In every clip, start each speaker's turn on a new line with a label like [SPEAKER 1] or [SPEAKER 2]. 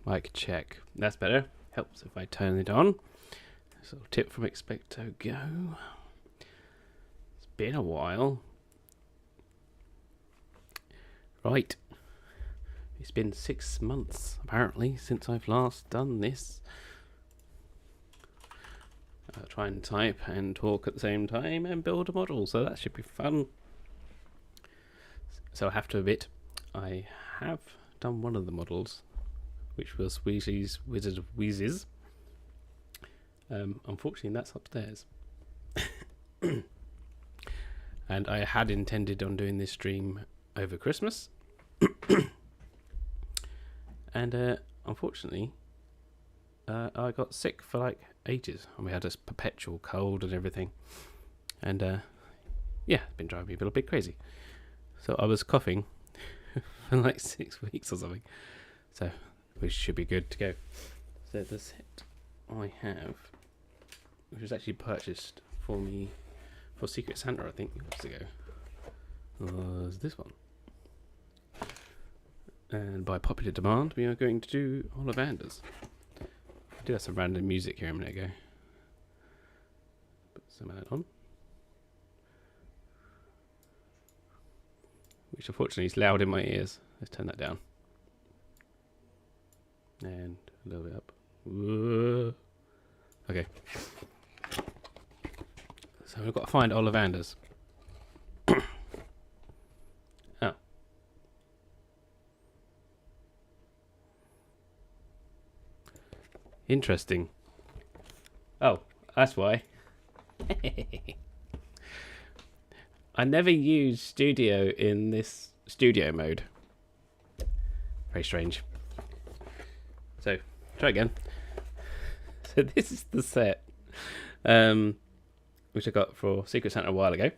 [SPEAKER 1] Mic check. That's better. Helps if I turn it on. So tip from Expecto Go. It's been a while. Right. It's been 6 months, apparently, since I've last done this. I'll try and type and talk at the same time and build a model, so that should be fun. So I have to admit, I have done one of the models, which was Weasley's Wizard of Wheezes. Unfortunately, that's upstairs. And I had intended on doing this stream over Christmas. And unfortunately, I got sick for like ages. And we had this perpetual cold and everything. And yeah, it's been driving me a little bit crazy. So I was coughing for like 6 weeks or something. So we should be good to go. So the set I have, which was actually purchased for me for Secret Santa, I think, years ago, was this one. And by popular demand, we are going to do Ollivanders. I did have some random music here a minute ago. Put some of that on. Which unfortunately is loud in my ears. Let's turn that down. And a little bit up. Whoa. Okay. So we've got to find Ollivanders. Oh. Interesting. Oh, that's why. I never use studio in this studio mode. Very strange. So, try again. So this is the set, which I got for Secret Santa a while ago.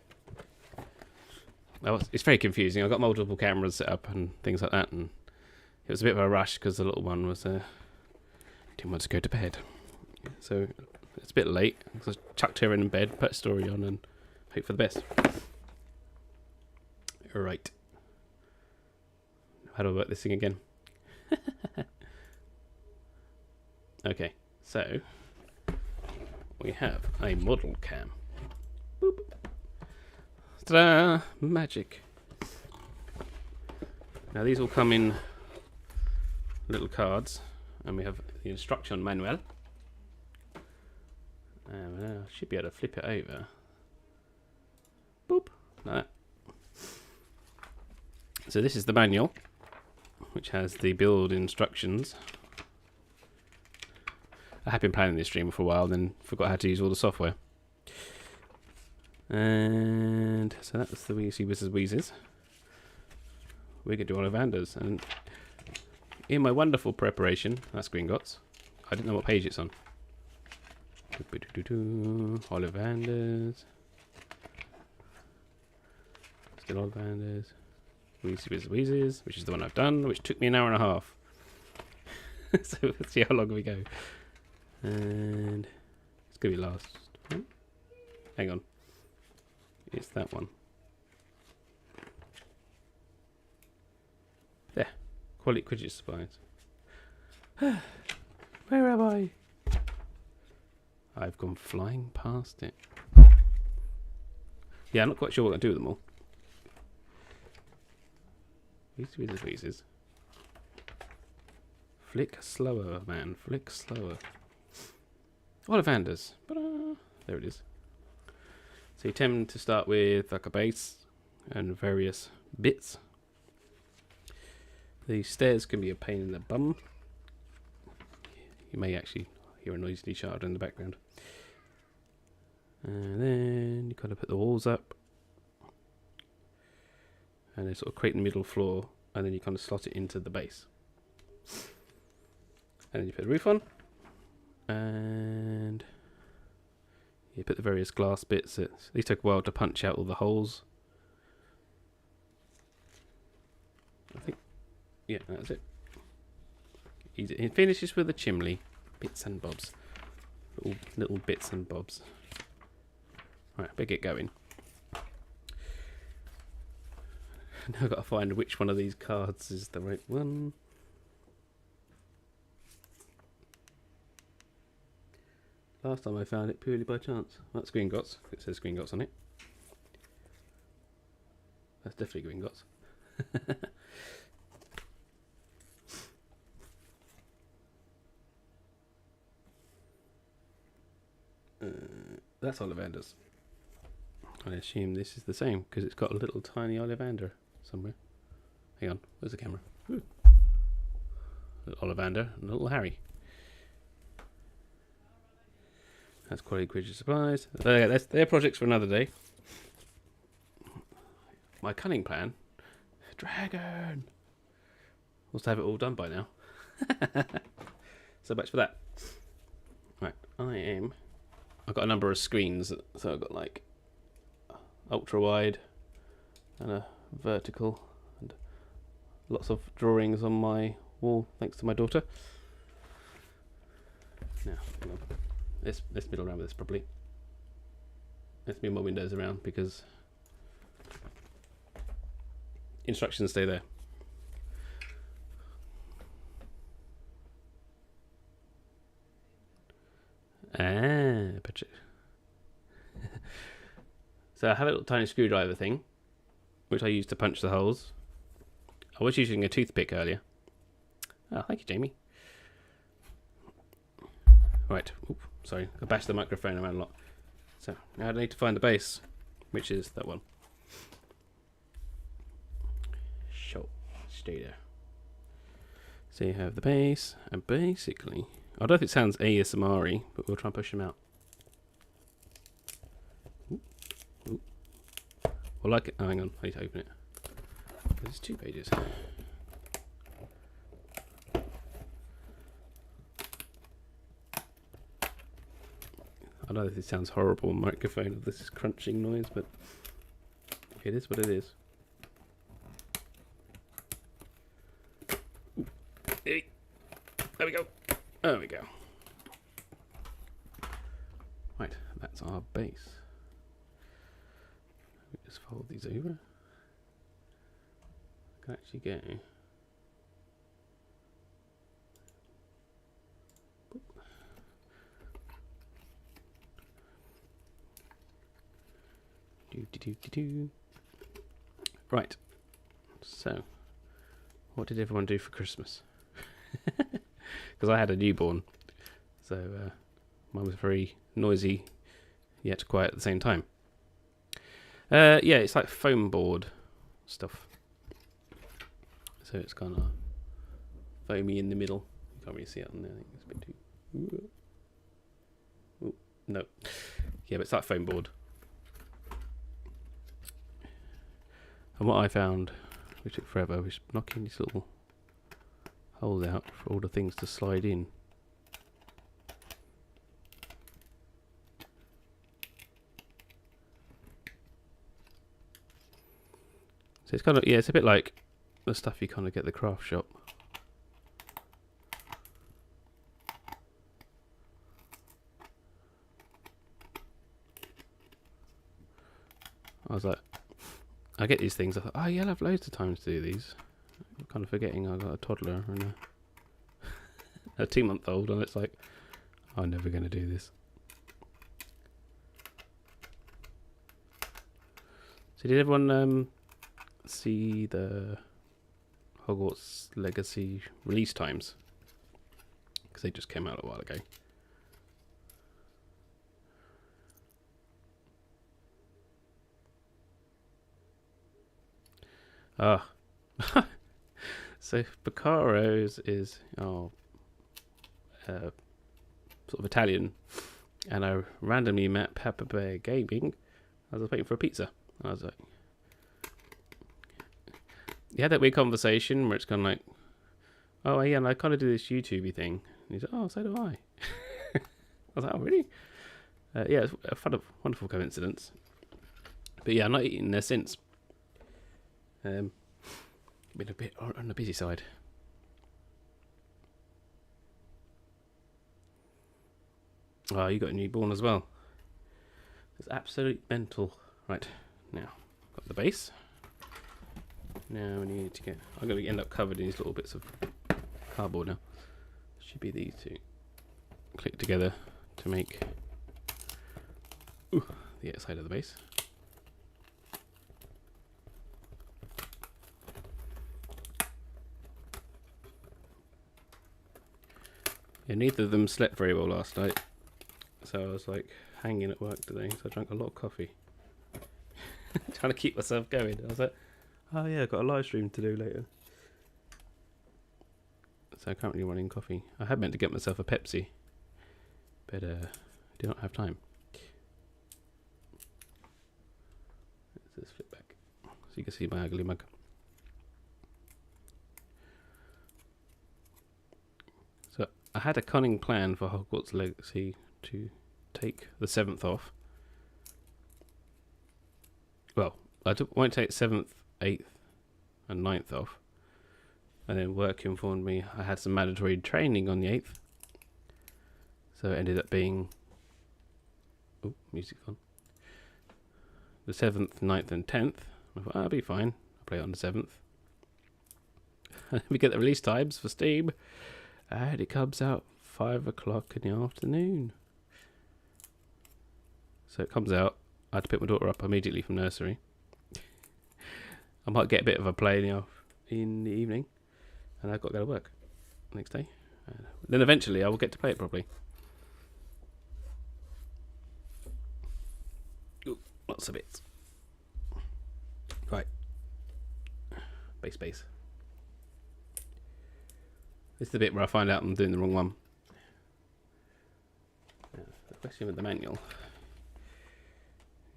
[SPEAKER 1] It's very confusing. I got multiple cameras set up and things like that, and it was a bit of a rush because the little one was didn't want to go to bed. So it's a bit late. So I chucked her in bed, put a story on, and hope for the best. Right. How do I work this thing again? Okay, so we have a model cam. Boop. Ta-da! Magic. Now these all come in little cards, and we have the instruction manual. And I should be able to flip it over. Boop, like that. So this is the manual, which has the build instructions. I have been planning this stream for a while, then forgot how to use all the software. And so that was the Weasley Wizards Wheezes. We're going to do Ollivanders. And in my wonderful preparation, that's Gringotts. I didn't know what page it's on. Ollivanders. Still Ollivanders. Weasley Wizards Wheezes, which is the one I've done, which took me an hour and a half. So let's see how long we go. And it's going to be last one. Hang on. It's that one. There. Quality Quidditch supplies. Where am I? I've gone flying past it. Yeah, I'm not quite sure what I do with them all. Weasley Wizards Wheezes. Flick slower, man. Flick slower. Ollivanders. There it is. So you tend to start with like a base and various bits. The stairs can be a pain in the bum. You may actually hear a noisy shard in the background. And then you kind of put the walls up. And they sort of create the middle floor. And then you kind of slot it into the base. And then you put the roof on. And you put the various glass bits. These took a while to punch out all the holes. I think, yeah, that's it. Easy. It finishes with a chimney. Bits and bobs. Little bits and bobs. Right, better get going. Now I've got to find which one of these cards is the right one. Last time I found it purely by chance. That's Gringotts. It says Gringotts on it. That's definitely Gringotts. That's Ollivanders. I assume this is the same because it's got a little tiny Ollivander somewhere. Hang on, where's the camera? Ooh. Little Ollivander and little Harry. That's quality creature supplies. They're projects for another day. My cunning plan. Dragon! Must have it all done by now. So much for that. Right, I've got a number of screens, so I've got like ultra wide and a vertical and lots of drawings on my wall thanks to my daughter. Now, let's fiddle around with this properly. Let's move my windows around because instructions stay there. So I have a little tiny screwdriver thing, which I use to punch the holes. I was using a toothpick earlier. Oh, thank you, Jamie. Right, oop, sorry, I bashed the microphone around a lot. So now I need to find the base, which is that one. Sure, stay there. So you have the base, and basically, I don't know if it sounds ASMR-y, but we'll try and push them out. Ooh, ooh. Well, like it. Oh, hang on, I need to open it. There's 2 pages. I know this sounds horrible on microphone. This is crunching noise, but it is what it is. Ooh. Hey. There we go. There we go. Right, that's our base. Let me just fold these over. I can actually get. Right. So, what did everyone do for Christmas? Because I had a newborn, so mine was very noisy, yet quiet at the same time. Yeah, it's like foam board stuff. So it's kind of foamy in the middle. You can't really see it on there. I think it's a bit too. Ooh, no. Yeah, but it's like foam board. And what I found, which took forever, was knocking these little holes out for all the things to slide in. So it's kind of, yeah, it's a bit like the stuff you kind of get at the craft shop. I was like, I get these things, I thought, oh yeah, I'll have loads of times to do these. I'm kind of forgetting I've got a toddler and a 2-month-old, and it's like, I'm never going to do this. So did everyone see the Hogwarts Legacy release times? Because they just came out a while ago. Ah. So Baccaro's is sort of Italian, and I randomly met Peppa Bear Gaming. I was waiting for a pizza, and I was like, you had that weird conversation where it's kind of like, oh yeah, and I kind of do this YouTubey thing. And he's like, oh, so do I. I was like, oh really? Yeah, it's a wonderful coincidence. But yeah, I'm not eating there since. Been a bit on the busy side. Oh, you got a newborn as well. It's absolute mental. Right, now got the base. Now we need to get. I'm going to end up covered in these little bits of cardboard now. Should be these two. Click together to make the outside of the base. Yeah, neither of them slept very well last night, so I was like hanging at work today, so I drank a lot of coffee. Trying to keep myself going. I was like, oh yeah, I've got a live stream to do later. So I'm currently running coffee. I had meant to get myself a Pepsi, but do not have time. Let's just flip back so you can see my ugly mug. So I had a cunning plan for Hogwarts Legacy to take the 7th off. Well, I won't take 7th, 8th and 9th off. And then work informed me I had some mandatory training on the 8th. So it ended up being... Oh, music's on. The 7th, 9th and 10th. I thought, I'll be fine. I'll play it on the 7th. And we get the release times for Steam. And it comes out 5 o'clock in the afternoon. So it comes out. I had to pick my daughter up immediately from nursery. I might get a bit of a play in the evening, and I've got to go to work the next day. Then eventually I will get to play it properly. Ooh, lots of bits. Right. Base. This is the bit where I find out I'm doing the wrong one. The question with the manual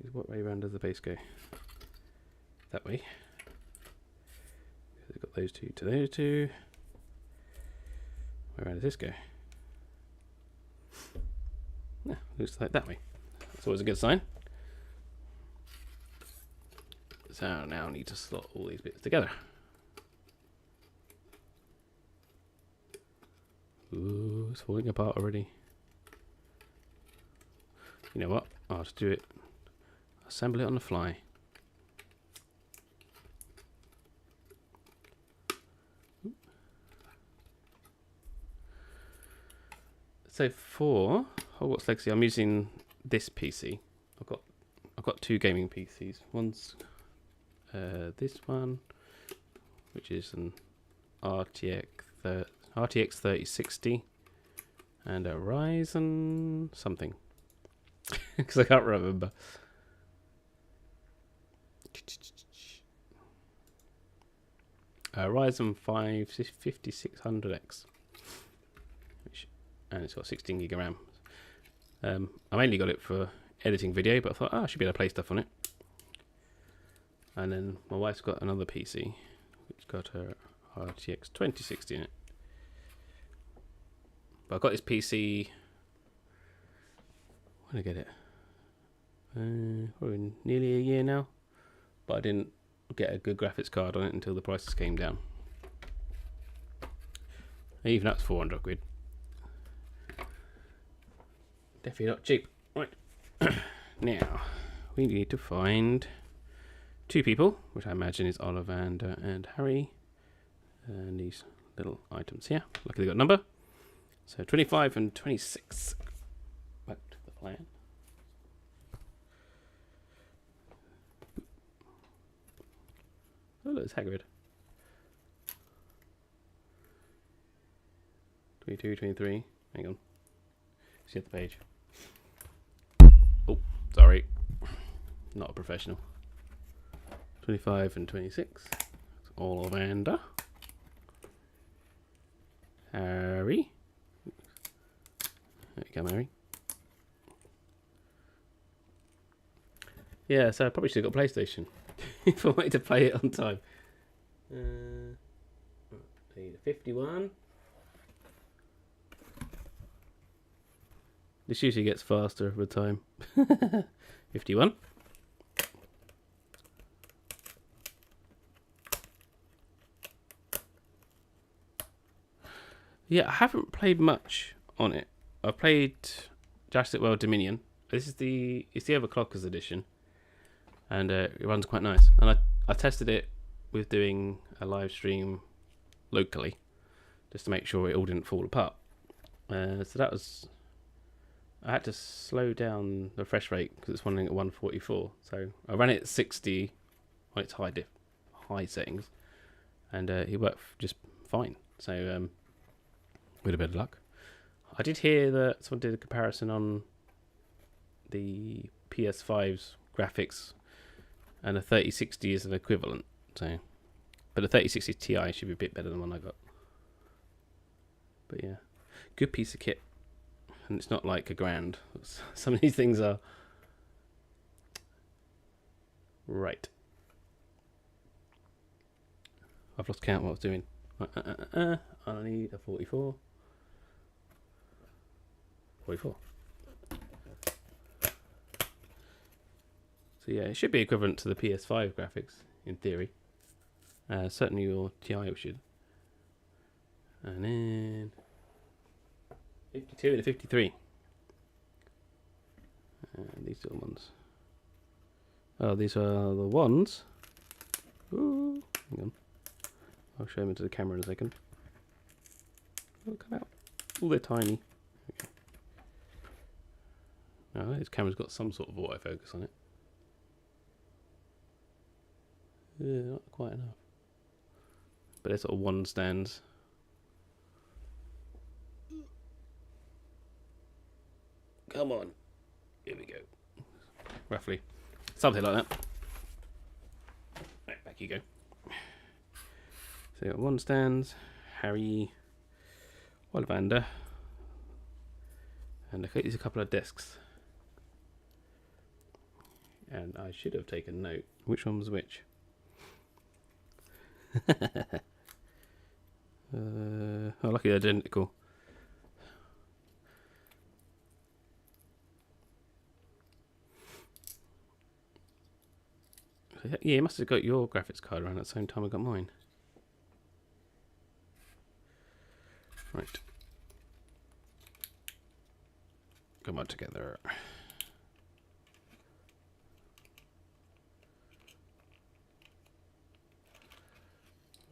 [SPEAKER 1] is, what way around does the base go? That way. We've got those two to those two. Where does this go? Yeah, looks like that way. That's always a good sign. So now I need to slot all these bits together. Ooh, it's falling apart already. You know what? I'll just do it. Assemble it on the fly. So for Hogwarts Legacy, I'm using this PC. I've got two gaming PCs. One's this one, which is an RTX 3060, and a Ryzen something, because I can't remember. Ryzen 5 5600X, and it's got 16 gig of RAM. I mainly got it for editing video, but I thought, I should be able to play stuff on it. And then my wife's got another PC, which got her RTX 2060 in it. But I got this PC. When did I get it? Probably nearly a year now. But I didn't get a good graphics card on it until the prices came down. Even that's 400 quid. Definitely not cheap. Right. Now, we need to find two people, which I imagine is Ollivander and Harry. And these little items here. Luckily they got a number. So 25 and 26. Back to the plan. Oh, look, it's Hagrid. 22, 23. Hang on. See at the page. Oh, sorry. Not a professional. 25 and 26. That's Ollivander. Harry. There you go, Mary. Yeah, so I probably should have got a PlayStation if I wanted to play it on time. I need a 51. This usually gets faster with time. 51. Yeah, I haven't played much on it. I've played Jurassic World Dominion. It's the Overclockers edition, and it runs quite nice. And I tested it with doing a live stream locally, just to make sure it all didn't fall apart. So that was I had to slow down the refresh rate because it's running at 144. So I ran it at 60 on its high settings, and it worked just fine. So with a bit of luck, I did hear that someone did a comparison on the PS5's graphics, and a 3060 is an equivalent. So, but the 3060 Ti should be a bit better than the one I got. But yeah, good piece of kit. And it's not like $1,000. Some of these things are. Right. I've lost count what I was doing. I need a 44. 44. So yeah, it should be equivalent to the PS5 graphics, in theory. Certainly your Ti should. And then 52 and a 53. And these are the ones. Oh, these are the ones. Ooh, hang on. I'll show them into the camera in a second. Oh, come out. Oh, they're tiny. Okay. Now, this camera's got some sort of autofocus on it. Yeah, not quite enough. But they're sort of one stands. Come on. Here we go. Roughly. Something like that. Right, back you go. So you got one stands, Harry, Ollivander, and I think there's a couple of desks. And I should have taken note. Which one was which? Oh, lucky they're identical. Yeah, you must have got your graphics card around at the same time I got mine. Right. Come on together.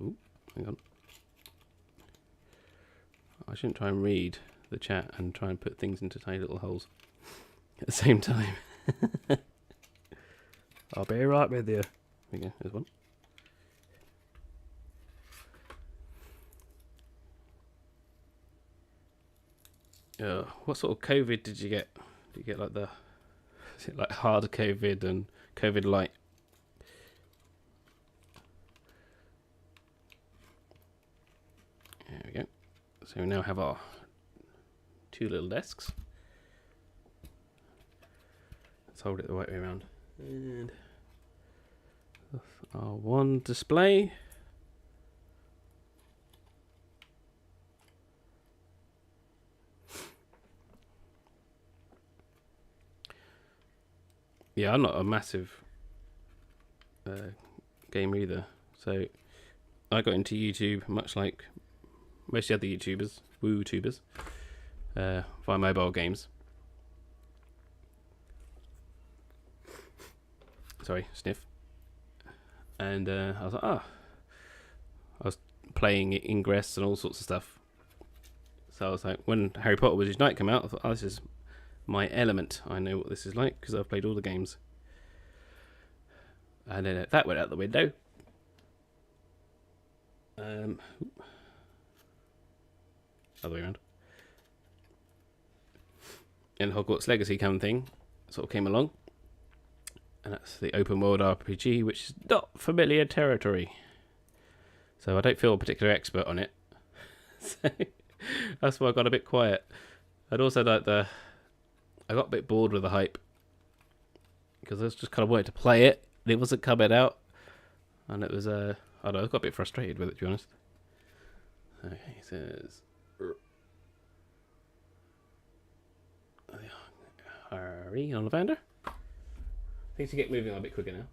[SPEAKER 1] Ooh, hang on. I shouldn't try and read the chat and try and put things into tiny little holes at the same time. I'll be right with you. There we go, there's one. What sort of COVID did you get? Did you get like is it like hard COVID and COVID light? There we go. So we now have our two little desks. Let's hold it the right way around. And our one display. Yeah, I'm not a massive gamer either. So I got into YouTube much like most of the other YouTubers, woo-tubers, via mobile games. Sorry, sniff. And I was like, I was playing Ingress and all sorts of stuff. So I was like, when Harry Potter Wizard's Night came out, I thought, this is my element. I know what this is like because I've played all the games. And then that went out the window. Other way around. And Hogwarts Legacy sort of came along. And that's the open world RPG, which is not familiar territory. So I don't feel a particular expert on it. So that's why I got a bit quiet. I'd also like I got a bit bored with the hype. Because I was just kind of wanted to play it. And it wasn't coming out. And it was, I don't know, I got a bit frustrated with it, to be honest. Okay, he says... Harry, Ollivander. Things to get moving on a bit quicker now.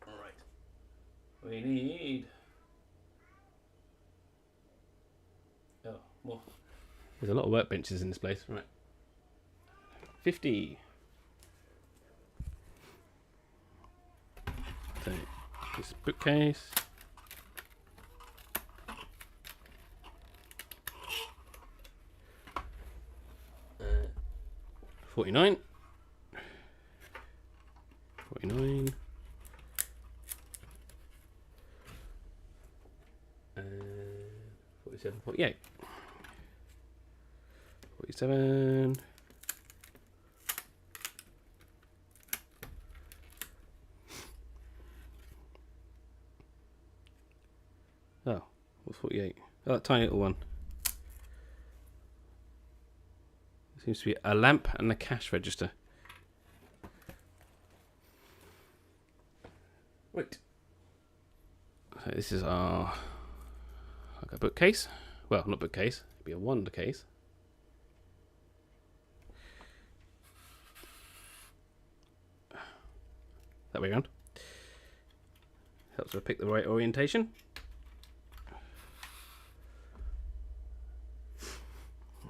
[SPEAKER 1] Alright. We need... Oh, more. There's a lot of workbenches in this place. Right. 50. So, this bookcase. 49. 49. 47, 48. 47. Oh, what's 48? Oh, that tiny little one. Seems to be a lamp and a cash register. Right. So this is our like a bookcase. Well, not bookcase. It'd be a wonder case. That way around. Helps us pick the right orientation.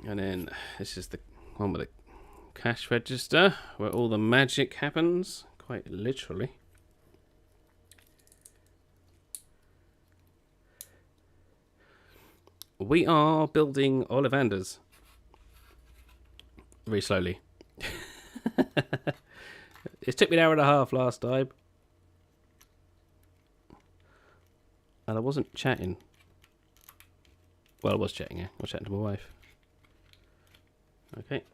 [SPEAKER 1] And then this is the one with the cash register where all the magic happens, quite literally. We are building Ollivanders. Very slowly. It took me an hour and a half last time. And I wasn't chatting. Well, I was chatting, yeah. I was chatting to my wife. Okay.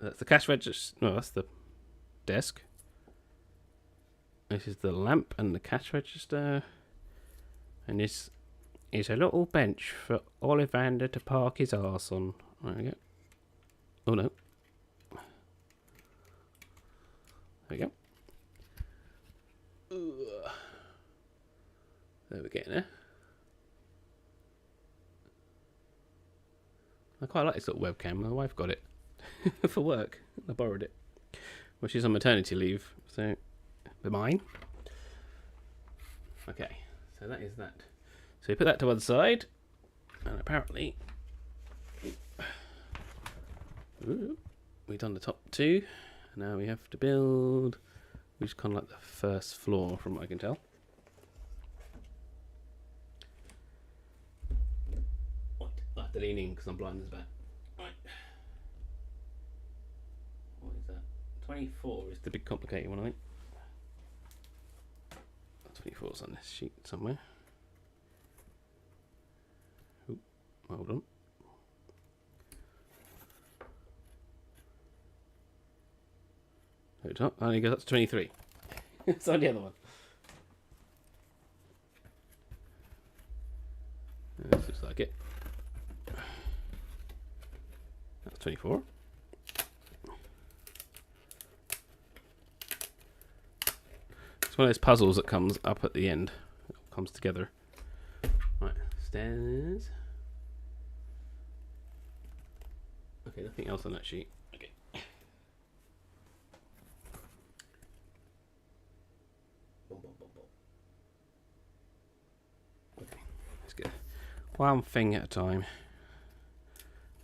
[SPEAKER 1] That's the cash register. No, that's the desk. This is the lamp and the cash register. And this is a little bench for Ollivander to park his arse on. There we go. Oh no. There we go. There we're getting there. I quite like this little webcam. My wife got it for work. I borrowed it. Well, she's on maternity leave, so for mine. Okay, so that is that. So we put that to one side, and apparently we've done the top two. Now we have to build, which is kind of like the first floor, from what I can tell. I have to lean in because I'm blind as a bat. Right. What is that? 24 is the big complicated one, I think. 24 is on this sheet somewhere. Ooh, hold on. Hold on. I only go up to 23. It's on the other one. This looks like it. That's 24. It's one of those puzzles that comes up at the end. It all comes together. Right, stairs. Okay, nothing else on that sheet. Okay. Okay, let's get one thing at a time.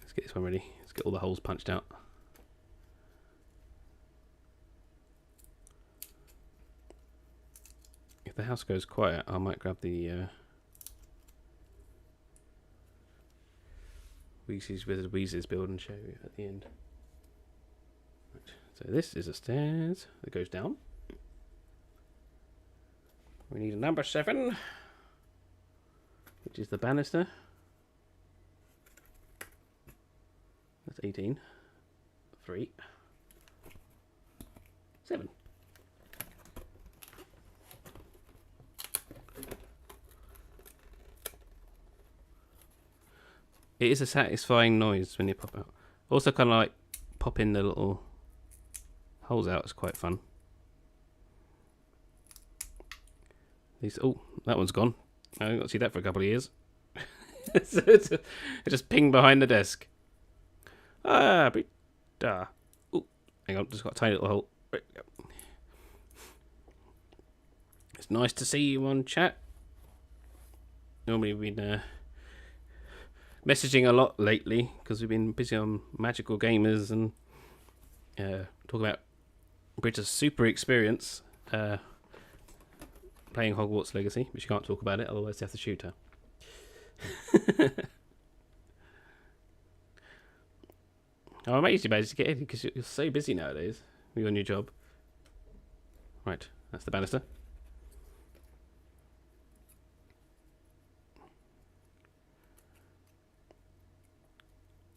[SPEAKER 1] Let's get this one ready. Let's get all the holes punched out. If the house goes quiet, I might grab the Weasley's Wizard Weasley's build and show you at the end. Right. So this is a stairs that goes down. We need a number 7, which is the banister. That's 18. 3. 7. It is a satisfying noise when you pop out. Also kind of like popping the little holes out is quite fun. These, oh, that one's gone. I haven't got to see that for a couple of years. So it just pinged behind the desk. Ah, oh, hang on, just got a tiny little hole. Right, yep. It's nice to see you on chat. Normally we've been messaging a lot lately because we've been busy on Magical Gamers and talking about Brita's super experience playing Hogwarts Legacy, but she can't talk about it, otherwise they have to shoot her. I'm amazed you managed to get in because you're so busy nowadays with your new job. Right, that's the banister.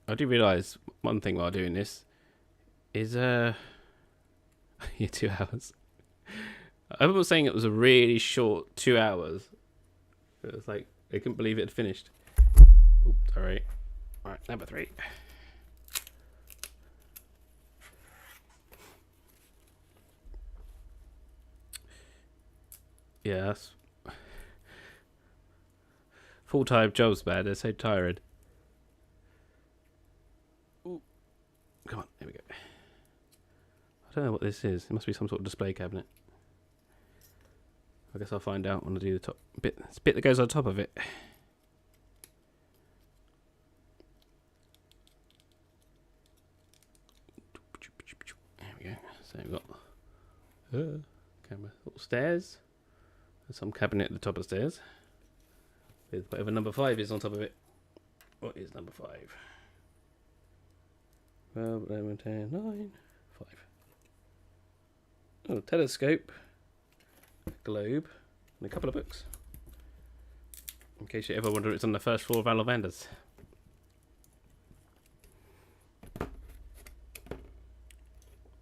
[SPEAKER 1] I do realise one thing while doing this is yeah, 2 hours. Everyone was saying it was a really short 2 hours. It was like they couldn't believe it had finished. Oops, alright. Alright, number 3. Yeah, that's full-time jobs, man. They're so tired. Ooh. Come on, there we go. I don't know what this is. It must be some sort of display cabinet. I guess I'll find out when I do the top bit. It's the bit that goes on top of it. There we go. So we've got camera, little stairs. There's some cabinet at the top of the stairs with whatever number 5 is on top of it. What is number 5? 12, 11, 10, 9, 5. Oh, telescope, globe, and a couple of books. In case you ever wonder, it's on the first floor of Ollivanders.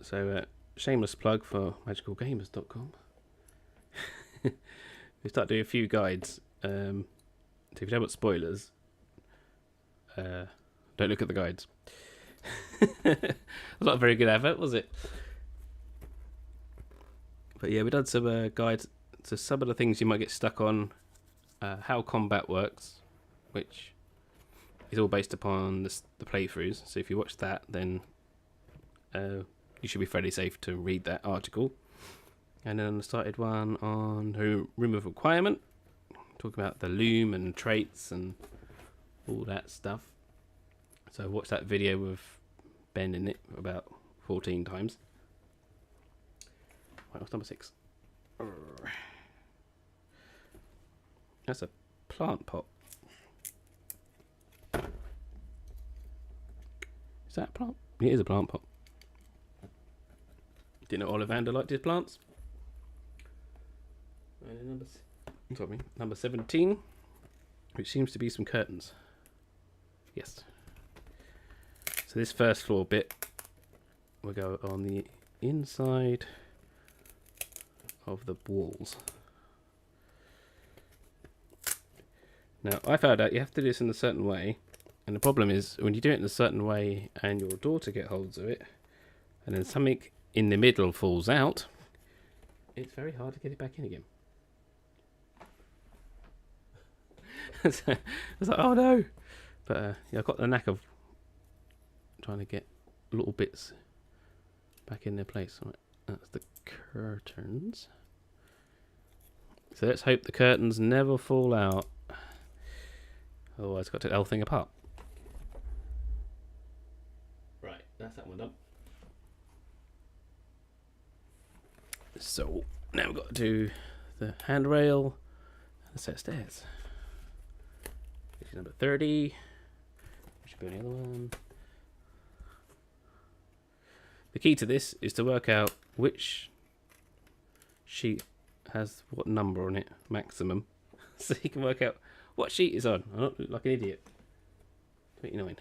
[SPEAKER 1] So, shameless plug for magicalgamers.com. We start doing a few guides. So if you don't want spoilers, don't look at the guides. Not a very good advert, was it? But yeah, we've done some guides to some of the things you might get stuck on, how combat works, which is all based upon the playthroughs. So if you watch that, then you should be fairly safe to read that article. And then I started one on the Room of Requirement, talking about the loom and traits and all that stuff. So I watched that video with Ben in it about 14 times. Right, what's number 6? That's a plant pot. Is that a plant? It is a plant pot. Didn't know Ollivander liked his plants. And number 17, which seems to be some curtains. Yes. So this first floor bit will go on the inside of the walls. Now, I found out you have to do this in a certain way, and the problem is when you do it in a certain way and your daughter gets hold of it, and then something in the middle falls out, it's very hard to get it back in again. So, I was like, oh no! But yeah, I've got the knack of trying to get little bits back in their place. Right, that's the curtains. So let's hope the curtains never fall out. Otherwise, I've got to take the whole thing apart. Right, that's that one done. So now we've got to do the handrail and a set of stairs. This is number 30. We should build the other one. The key to this is to work out which sheet has what number on it, maximum. So you can work out what sheet is on. I don't look like an idiot. 29.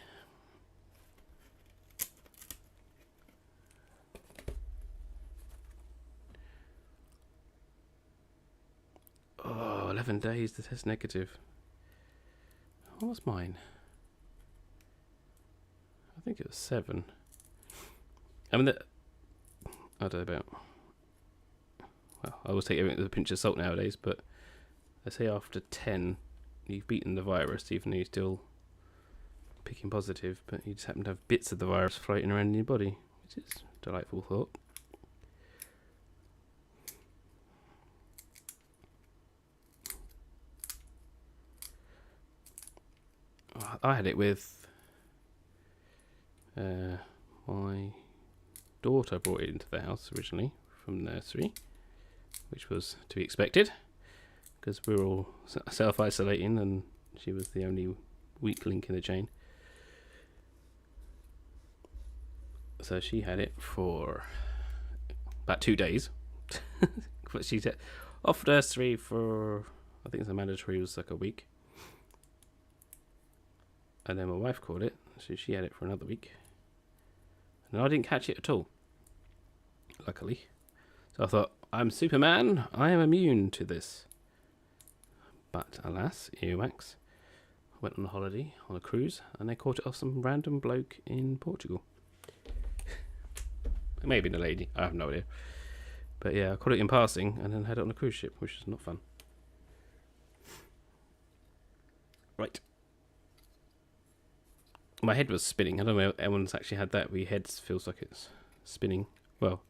[SPEAKER 1] Oh, 11 days to test negative. What was mine? I think it was 7. I mean, I don't know about. Well, I always take everything with a pinch of salt nowadays, but they say after 10, you've beaten the virus, even though you're still picking positive, but you just happen to have bits of the virus floating around in your body, which is a delightful thought. I had it with my daughter brought it into the house originally from nursery, which was to be expected because we were all self-isolating and she was the only weak link in the chain. So she had it for about 2 days. But she offered us 3 for, I think the mandatory was like a week. And then my wife caught it, so she had it for another week. And I didn't catch it at all, luckily. So I thought, I'm Superman, I am immune to this. But alas, earwax. I went on a holiday, on a cruise, and they caught it off some random bloke in Portugal. It may have been a lady, I have no idea. But yeah, I caught it in passing and then had it on a cruise ship, which is not fun. Right. My head was spinning. I don't know if anyone's actually had that where your head feels like it's spinning. Well,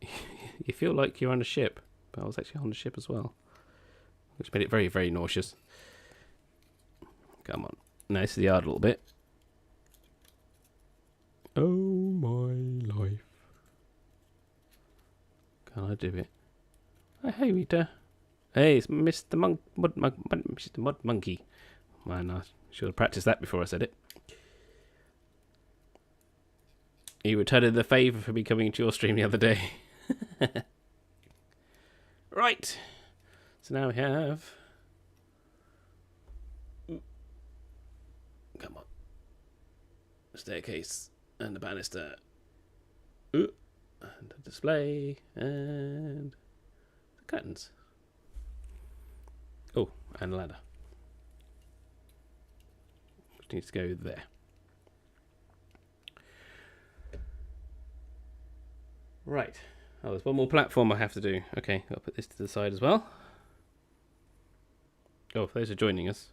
[SPEAKER 1] you feel like you're on a ship, but I was actually on the ship as well, which made it very, very nauseous. Come on. Now this is the yard a little bit. Oh my life. Can I do it? Oh, hey Rita. Hey, it's Mr. Mr. Mud Monkey. Man, I should have practiced that before I said it. You returned the favour for me coming into your stream the other day. Right. So now we have... Come on. The staircase and the banister. And the display and the curtains. Oh, and a ladder. Which needs to go there. Right. Oh, there's one more platform I have to do. Okay, I'll put this to the side as well. Oh, for those who are joining us,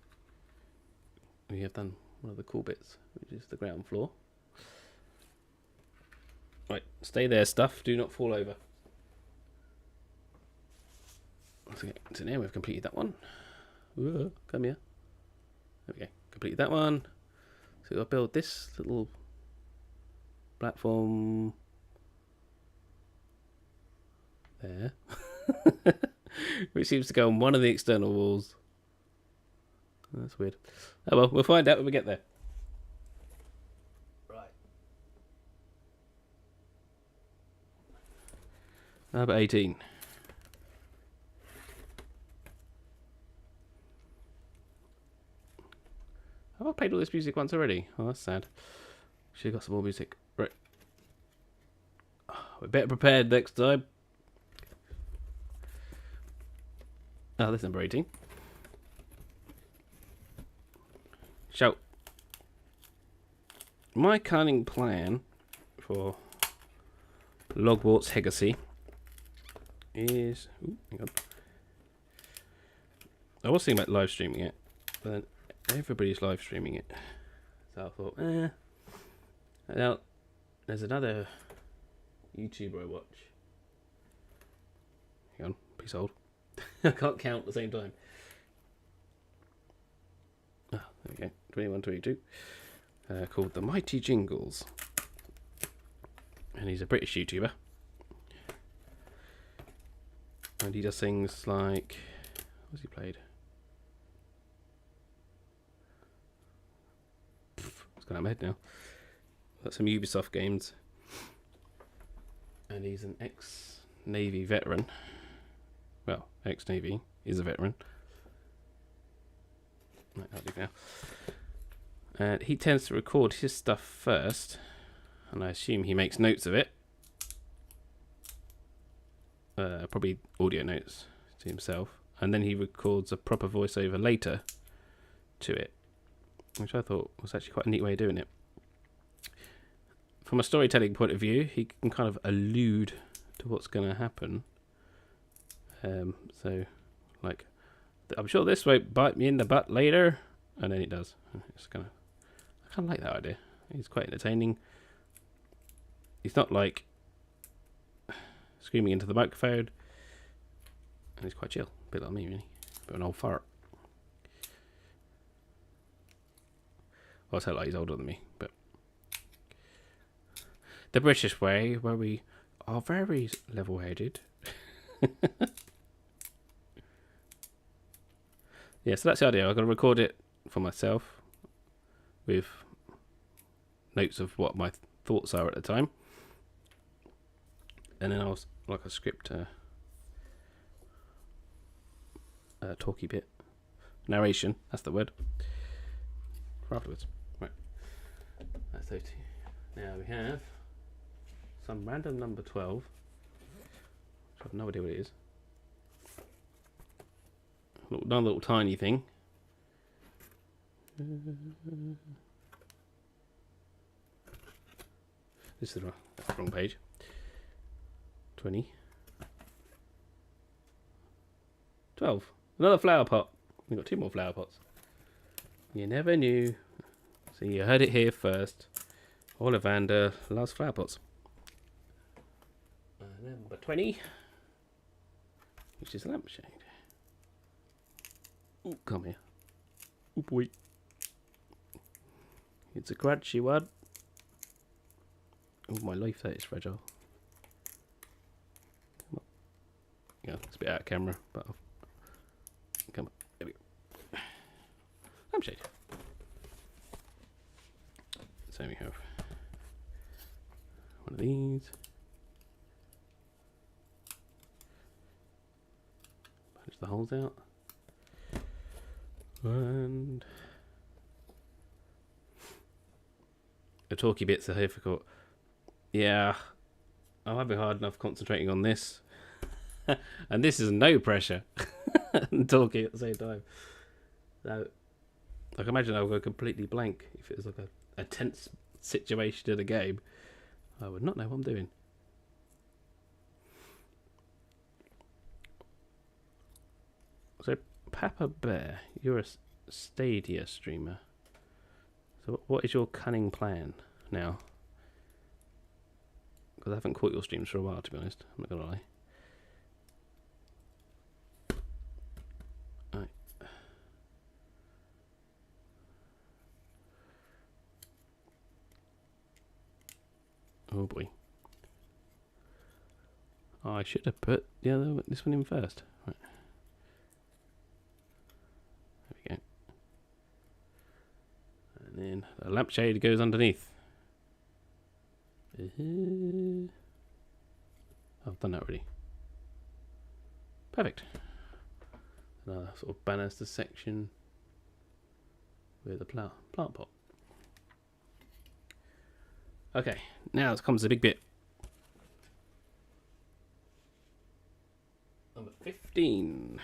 [SPEAKER 1] we have done one of the cool bits, which is the ground floor. Right, stay there, stuff. Do not fall over. Okay, so now we've completed that one. Ooh, come here. There we go. Completed that one. So I'll build this little platform there, which seems to go on one of the external walls. That's weird. Oh well, we'll find out when we get there. Right. Number 18. Have I played all this music once already? Oh, that's sad. Should have got some more music. Right. We're better prepared next time. Oh, that's number 18. So, my cunning plan for Hogwarts Legacy is... Ooh, hang on. I was thinking about live streaming it, but then everybody's live streaming it. So I thought, Now, there's another YouTuber I watch. Hang on, please hold. I can't count at the same time. Oh, there we go. 21, 22. Called The Mighty Jingles. And he's a British YouTuber. And he does things like... What's he played? It's gone out of my head now. Got some Ubisoft games. And he's an ex-Navy veteran. Well, ex-Navy. He's a veteran. Right, that'll do now. And he tends to record his stuff first. And I assume he makes notes of it. Probably audio notes to himself. And then he records a proper voiceover later to it. Which I thought was actually quite a neat way of doing it. From a storytelling point of view, he can kind of allude to what's going to happen. So, like, I'm sure this won't bite me in the butt later. And then it does. It's kind of, I kind of like that idea. He's quite entertaining. He's not like screaming into the microphone. And he's quite chill. A bit like me, really. But an old fart. Well, I tell like he's older than me, but the British way, where we are very level-headed. Yeah, so that's the idea. I'm going to record it for myself with notes of what my thoughts are at the time. And then I was like a script talky bit. Narration, that's the word. For afterwards. Right. That's those two. Now we have some random number 12. I have no idea what it is. Another little tiny thing. This is the wrong page. 20. 12. Another flower pot. We've got 2 more flower pots. You never knew. So you heard it here first. Ollivander loves flower pots. Number 20. Which is a lampshade. Ooh, come here. Oh boy. It's a crunchy one. Oh, my life, that is fragile. Come on. Yeah, it's a bit out of camera, but come on. There we go. Lampshade. So we have one of these. Punch the holes out. And the talky bits are difficult. Yeah, I'm having hard enough concentrating on this. And this is no pressure. And talking at the same time. So, like, imagine I would go completely blank if it was like a tense situation in a game. I would not know what I'm doing. So, Papa Bear, you're a Stadia streamer. So what is your cunning plan now? Because I haven't caught your streams for a while, to be honest. I'm not going to lie. Right. Oh boy. Oh, I should have put this one in first. Right. There we go. And then a lampshade goes underneath. I've done that already. Perfect. Another sort of banister section with a plant pot. Okay, now comes the big bit. Number 15.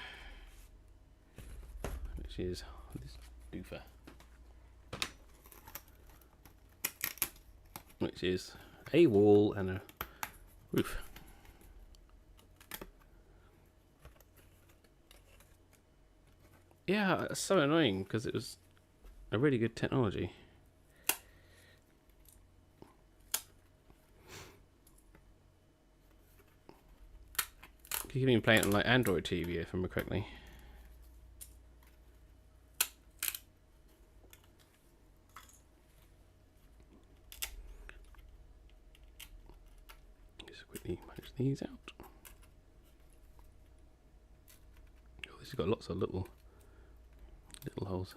[SPEAKER 1] Which is this doofer. Which is a wall and a roof. Yeah, it's so annoying because it was a really good technology. You can even play it on like Android TV if I remember correctly. Just quickly manage these out. Oh, this has got lots of little holes.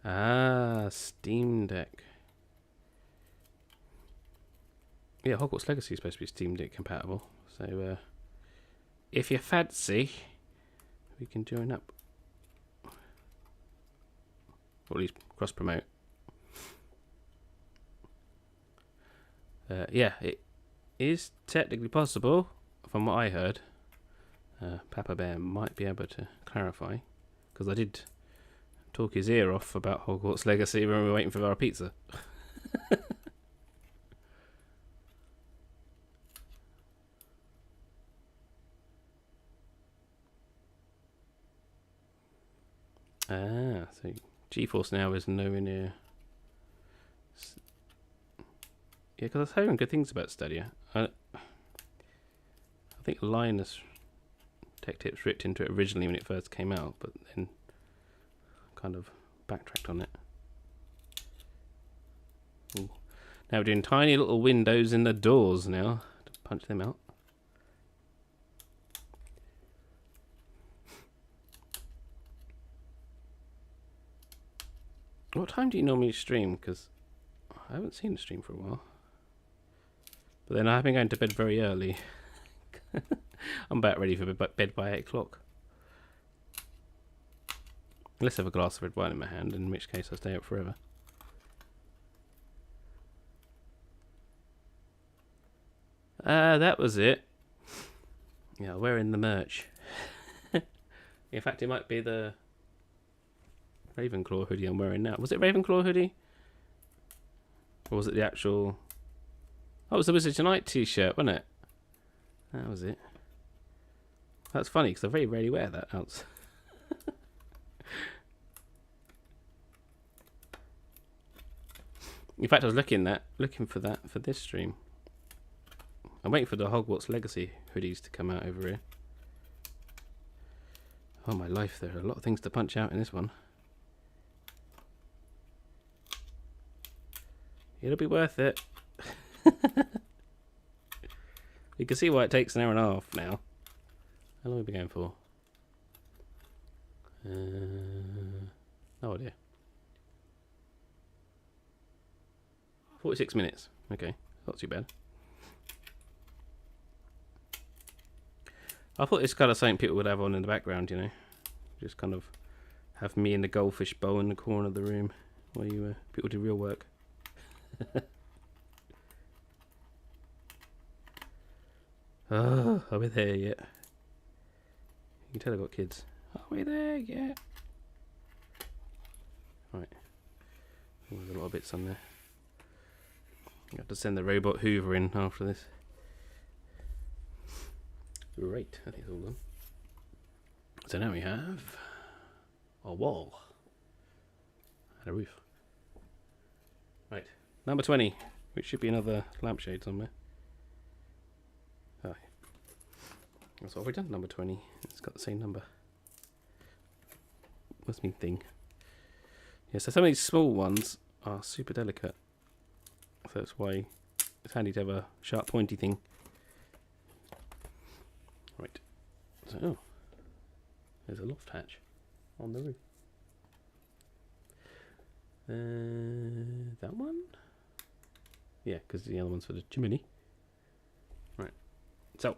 [SPEAKER 1] Ah, Steam Deck. Yeah, Hogwarts Legacy is supposed to be Steam Deck compatible. So, if you fancy, we can join up. Or at least cross-promote. Yeah, it is technically possible, from what I heard. Papa Bear might be able to clarify. Because I did talk his ear off about Hogwarts Legacy when we were waiting for our pizza. Ah, so GeForce Now is nowhere near. Yeah, because I was hearing good things about Stadia. I think Linus Tech Tips ripped into it originally when it first came out, but then kind of backtracked on it. Ooh. Now we're doing tiny little windows in the doors now to punch them out. What time do you normally stream? Because I haven't seen a stream for a while. But then I've been going to bed very early. I'm about ready for bed by 8 o'clock. Unless I have a glass of red wine in my hand, in which case I stay up forever. That was it. Yeah, wearing the merch. In fact, it might be the Ravenclaw hoodie I'm wearing now. Was it Ravenclaw hoodie? Or was it the actual... Oh, it was the Wizards Unite t-shirt, wasn't it? That was it. That's funny, because I very rarely wear that else. In fact, I was looking for that for this stream. I'm waiting for the Hogwarts Legacy hoodies to come out over here. Oh my life, there are a lot of things to punch out in this one. It'll be worth it. You can see why it takes an hour and a half now. How long have we been going for? No idea. 46 minutes. Okay, not too bad. I thought it's kind of something people would have on in the background, you know. Just kind of have me in the goldfish bowl in the corner of the room while you people do real work. Oh, are we there yet? You can tell I've got kids. Are we there yet? Right. There's a lot of bits on there. I have to send the robot Hoover in after this. Right, I think it's all done. So now we have a wall and a roof. Right, number 20, which should be another lampshade somewhere. Oh, that's what we've done, number 20. It's got the same number. Must mean thing. Yeah, so some of these small ones are super delicate. So that's why it's handy to have a sharp pointy thing. Right. So, oh, there's a loft hatch on the roof. That one? Yeah, because the other one's for the chimney. Right. So,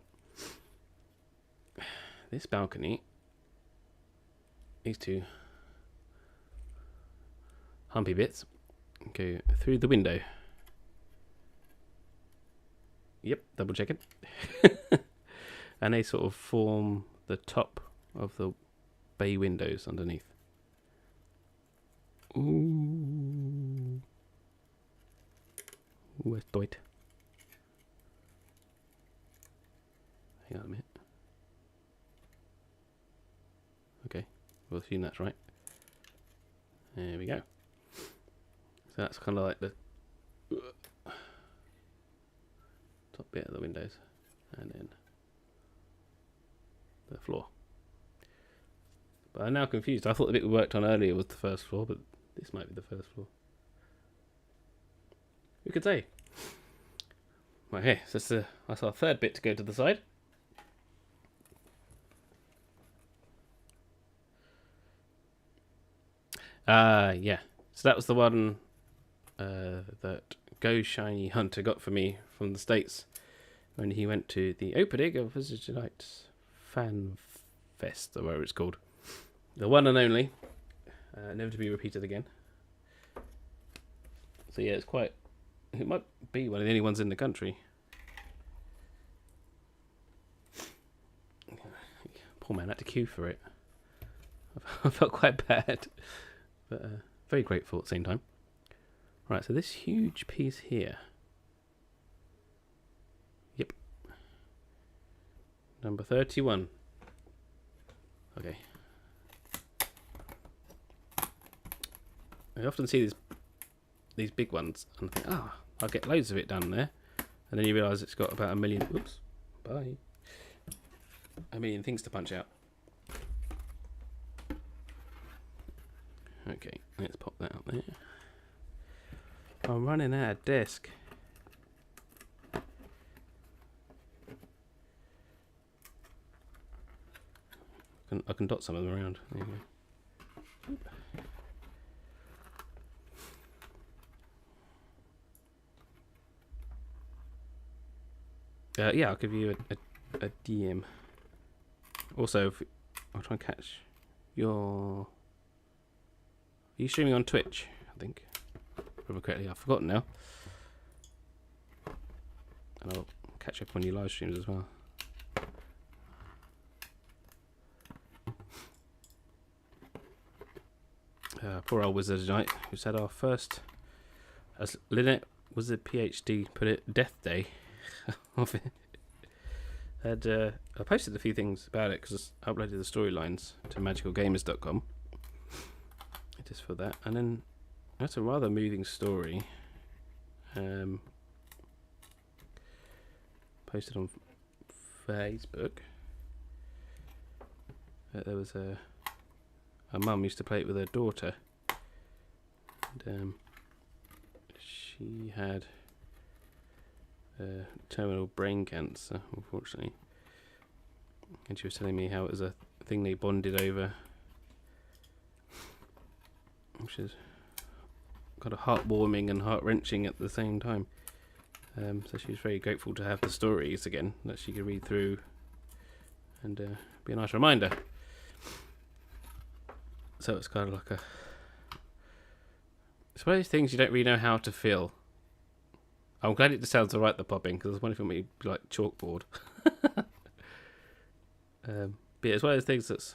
[SPEAKER 1] this balcony, these two humpy bits go through the window. Yep, double check it. And they sort of form the top of the bay windows underneath. Ooh. Where's Dwight? Hang on a minute. Okay, we'll assume that's right. There we go. So that's kind of like the top bit of the windows. And then the floor. But I'm now confused. I thought the bit we worked on earlier was the first floor, but this might be the first floor. Who could say? Okay, so that's our third bit to go to the side. Yeah. So that was the one that Go Shiny Hunter got for me from the States when he went to the opening of Wizards Unite Fan Fest, or whatever it's called. The one and only. Never to be repeated again. So yeah, it's quite... It might be one of the only ones in the country. Poor man had to queue for it. I felt quite bad. But very grateful at the same time. Right, so this huge piece here. Yep. Number 31. Okay. I often see these big ones and I think, I'll get loads of it down there. And then you realise it's got about a million... Oops. Bye. A million things to punch out. Okay, let's pop that up there. I'm running out of desk. I can dot some of them around. There you go. Yeah, I'll give you a DM. Also, I'll try and catch your... Are you streaming on Twitch? I think. Remember correctly, I've forgotten now. And I'll catch up on your live streams as well. Poor old Wizard Knight, who said our first, as Lynette was a PhD put it, death day of it. I posted a few things about it because I uploaded the storylines to magicalgamers.com just for that, and then that's a rather moving story. Posted on Facebook. There was a mum used to play it with her daughter, and she had terminal brain cancer, unfortunately, and she was telling me how it was a thing they bonded over, which is kind of heartwarming and heart-wrenching at the same time. So she was very grateful to have the stories again that she could read through and be a nice reminder. So it's kind of like it's one of those things you don't really know how to feel. I'm glad it just sounds alright, the popping, because it's one of them be like chalkboard. But yeah, it's one of those things that's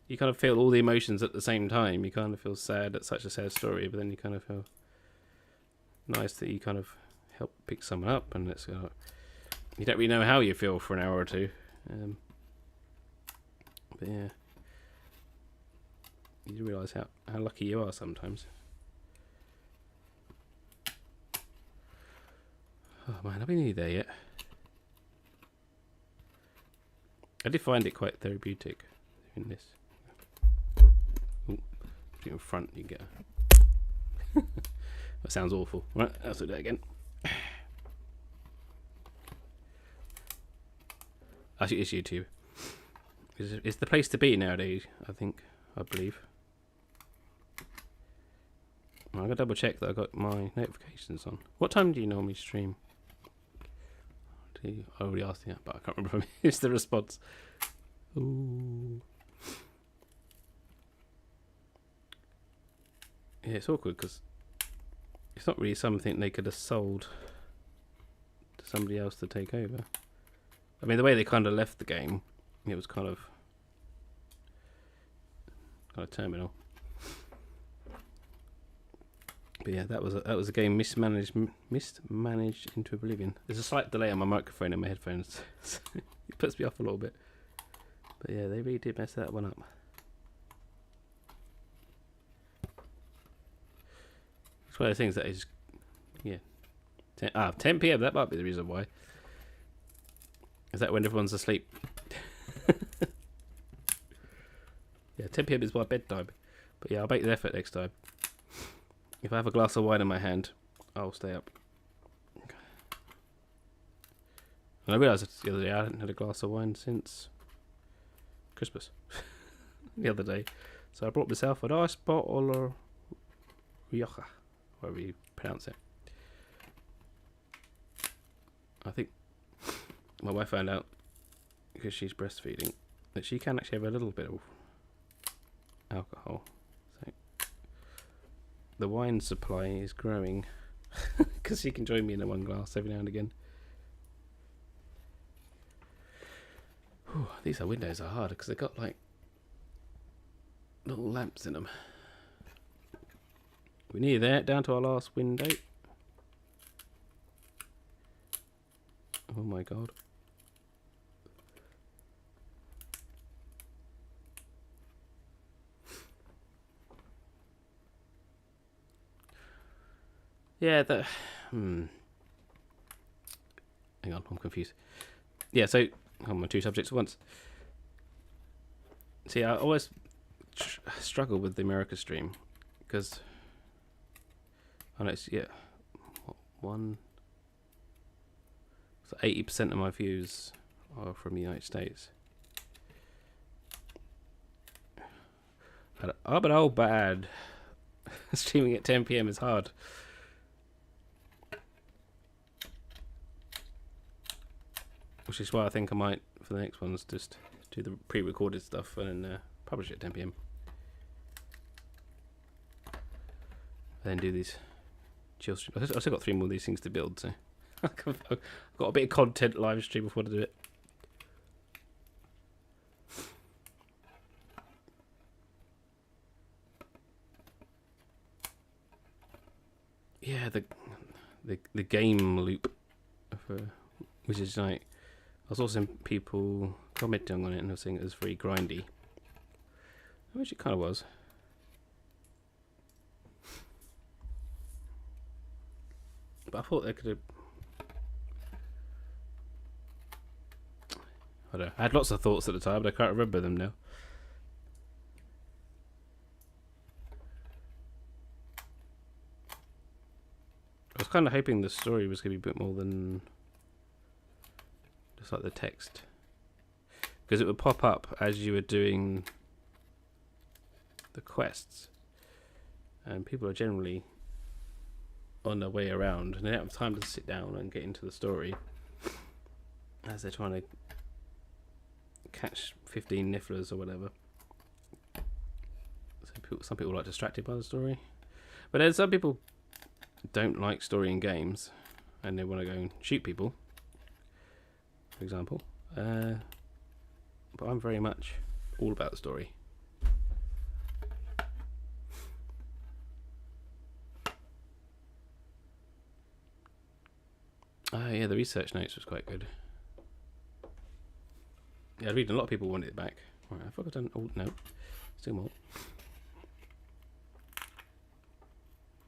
[SPEAKER 1] you kind of feel all the emotions at the same time. You kind of feel sad at such a sad story, but then you kind of feel nice that you kind of help pick someone up, and it's you don't really know how you feel for an hour or two. But yeah, you realise how lucky you are sometimes. Oh man, are we nearly there yet? I did find it quite therapeutic in this. Ooh, in front you get that sounds awful. Right, let's do that again. Actually, it's YouTube. It's the place to be nowadays, I believe. I'm going to double check that I got my notifications on. What time do you normally stream? I already asked you that, but I can't remember if I missed the response. Ooh. Yeah, it's awkward because it's not really something they could have sold to somebody else to take over. I mean, the way they kind of left the game, it was kind of terminal. But yeah, that was a game mismanaged into oblivion. There's a slight delay on my microphone and my headphones. So it puts me off a little bit. But yeah, they really did mess that one up. It's one of the things that is, yeah. 10 p.m. That might be the reason why. Is that when everyone's asleep? Yeah, 10 p.m. is my bedtime. But yeah, I'll make the effort next time. If I have a glass of wine in my hand, I'll stay up. And I realised the other day I hadn't had a glass of wine since Christmas. The other day. So I brought myself a nice bottle of Rioja, however you pronounce it. I think my wife found out, because she's breastfeeding, that she can actually have a little bit of alcohol. So the wine supply is growing because she can join me in a one glass every now and again. Whew, these windows are hard because they've got like little lamps in them. We're near there, down to our last window. Oh my god. Yeah, hang on, I'm confused. Yeah, so I'm on two subjects at once. See, I always struggle with the America stream because I know it's 80% of my views are from the United States. But oh bad. Streaming at 10 p.m. is hard. Which is why I think I might, for the next ones, just do the pre-recorded stuff and then publish it at 10 PM. Then do these chill streams. I've still got 3 more of these things to build, so I've got a bit of content live stream before I do it. Yeah, the game loop, which is like, I was also seeing people commenting on it and they were saying it was very grindy, which it kind of was. But I thought they could have. I don't know. I had lots of thoughts at the time, but I can't remember them now. I was kind of hoping the story was going to be a bit more than just like the text, because it would pop up as you were doing the quests, and people are generally on their way around and they don't have time to sit down and get into the story as they're trying to catch 15 nifflers or whatever. So some people are like distracted by the story, but then some people don't like story in games and they want to go and shoot people, for example. But I'm very much all about the story. Oh yeah, the research notes was quite good. Yeah, I read a lot of people wanted it back. Right, I thought I'd done. Oh no, still more.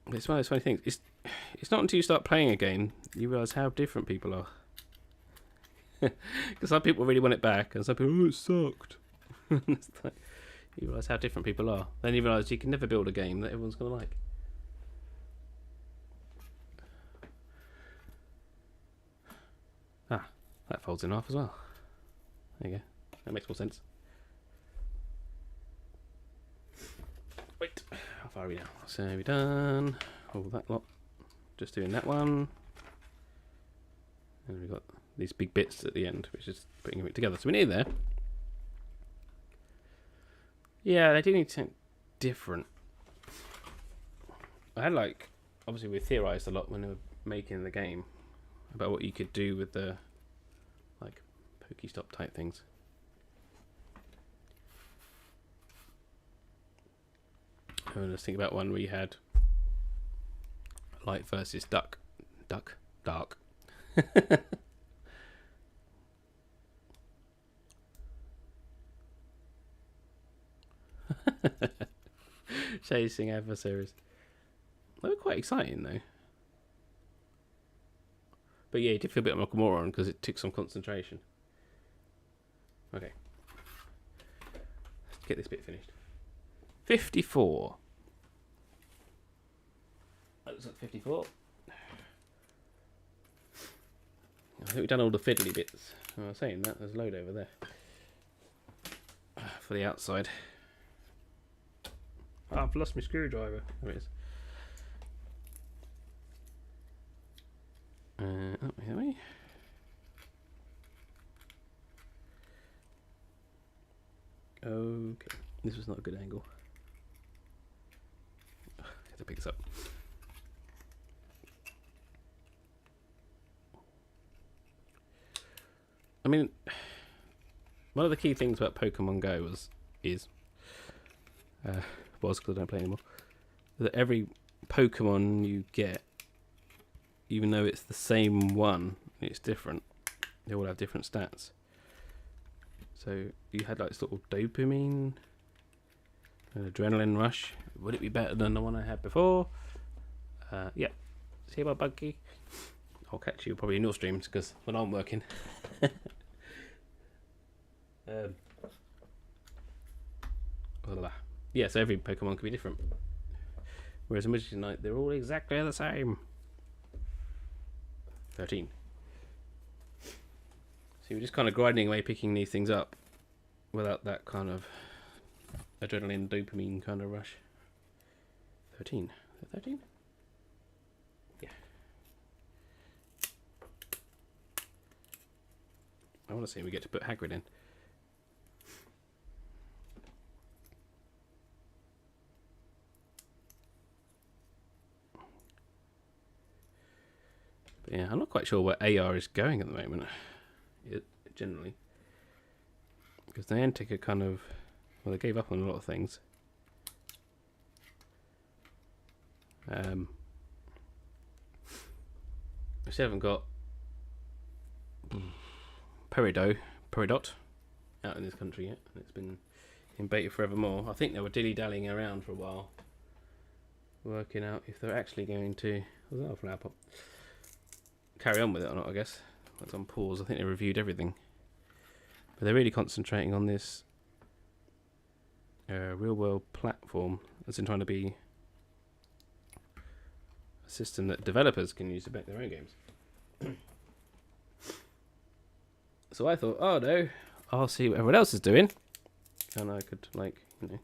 [SPEAKER 1] But it's one of those funny things. It's not until you start playing a game you realise how different people are. Because some people really want it back, and some people, oh, it sucked. It's like, you realise how different people are. Then you realise you can never build a game that everyone's going to like. Ah, that folds in half as well. There you go. That makes more sense. Wait, how far are we now? So we're done all that lot. Just doing that one. And we've got these big bits at the end, which is putting it together. So we're near there. Yeah, they do need something different. I had like, obviously we theorised a lot when they were making the game about what you could do with the like Pokestop type things. I was thinking about one where you had light versus dark. Chasing adversaries. They were quite exciting though. But yeah, you did feel a bit like a moron because it took some concentration. Okay. Let's get this bit finished. 54. That looks like 54. I think we've done all the fiddly bits. I was saying that, there's a load over there. For the outside. Oh, I've lost my screwdriver. There it is. Oh, here we. Okay, this was not a good angle. I have to pick this up. I mean, one of the key things about Pokemon Go because I don't play anymore, that every Pokemon you get, even though it's the same one, it's different. They all have different stats. So you had like sort of dopamine, an adrenaline rush. Would it be better than the one I had before? Yeah. See about Buggy? I'll catch you probably in your streams because when I'm working. Yeah, so every Pokemon could be different. Whereas in Wizards Unite, they're all exactly the same. 13. So you're just kind of grinding away, picking these things up without that kind of adrenaline, dopamine kind of rush. 13. 13? Yeah. I want to see if we get to put Hagrid in. But yeah, I'm not quite sure where AR is going at the moment. Generally. Because Niantic are kind of... Well, they gave up on a lot of things. We still haven't got Peridot out in this country yet. It's been in beta forevermore. I think they were dilly-dallying around for a while, working out if they're actually going to carry on with it or not, I guess. It's on pause. I think they reviewed everything. But they're really concentrating on this real-world platform that's in trying to be a system that developers can use to make their own games. So I thought, oh no, I'll see what everyone else is doing, and I could, like, you know,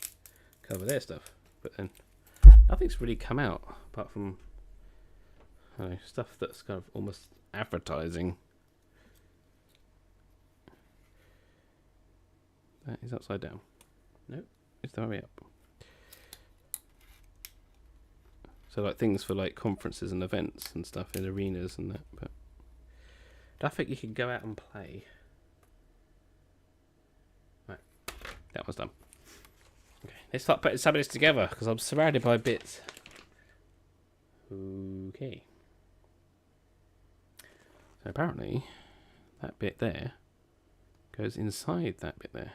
[SPEAKER 1] cover their stuff. But then nothing's really come out apart from, I don't know, stuff that's kind of almost advertising. That is upside down. Nope, it's the way up. So like things for like conferences and events and stuff in arenas and that, but I think you can go out and play. Right, that one's done. Okay, let's start putting some of this together because I'm surrounded by bits. Okay. So apparently that bit there goes inside that bit there.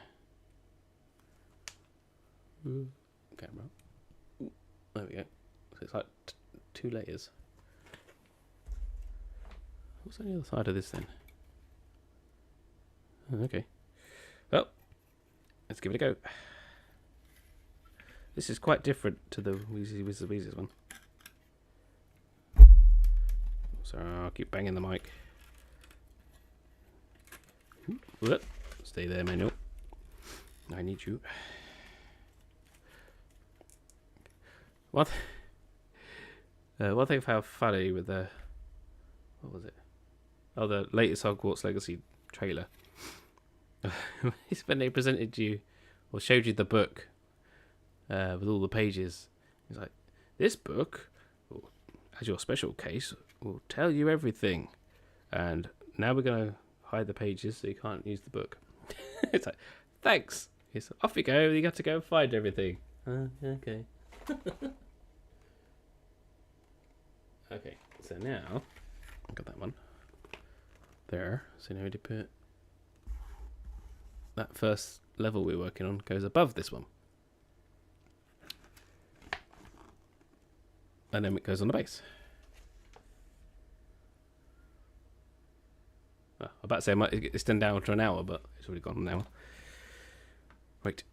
[SPEAKER 1] Camera. Ooh, there we go. So it's like 2 layers. What's on the other side of this then? Oh, okay. Well, let's give it a go. This is quite different to the Weezy's one. Sorry, I'll keep banging the mic. Whoop. Stay there, Manuel. I need you. One thing I found funny with the... What was it? Oh, the latest Hogwarts Legacy trailer. It's when they presented you, or showed you the book with all the pages. It's like, this book, as your special case, will tell you everything. And now we're going to hide the pages so you can't use the book. It's like, thanks. It's off you go. You got to go and find everything. Okay. Okay, so now I've got that one there. So now we put that first level we're working on goes above this one, and then it goes on the base. Well, I'm about to say I might extend down to an hour, but it's already gone an hour. Right,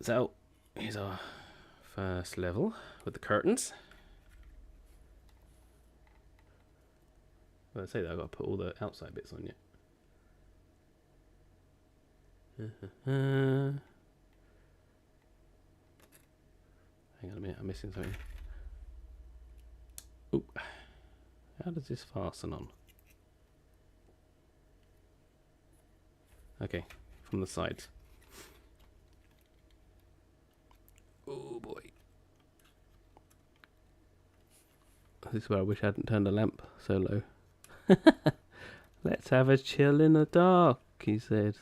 [SPEAKER 1] so here's our first level with the curtains. Well, I say that I've got to put all the outside bits on yet. Hang on a minute, I'm missing something. Ooh. How does this fasten on? Okay, from the sides. Oh boy. This is where I wish I hadn't turned the lamp so low. Let's have a chill in the dark, he says.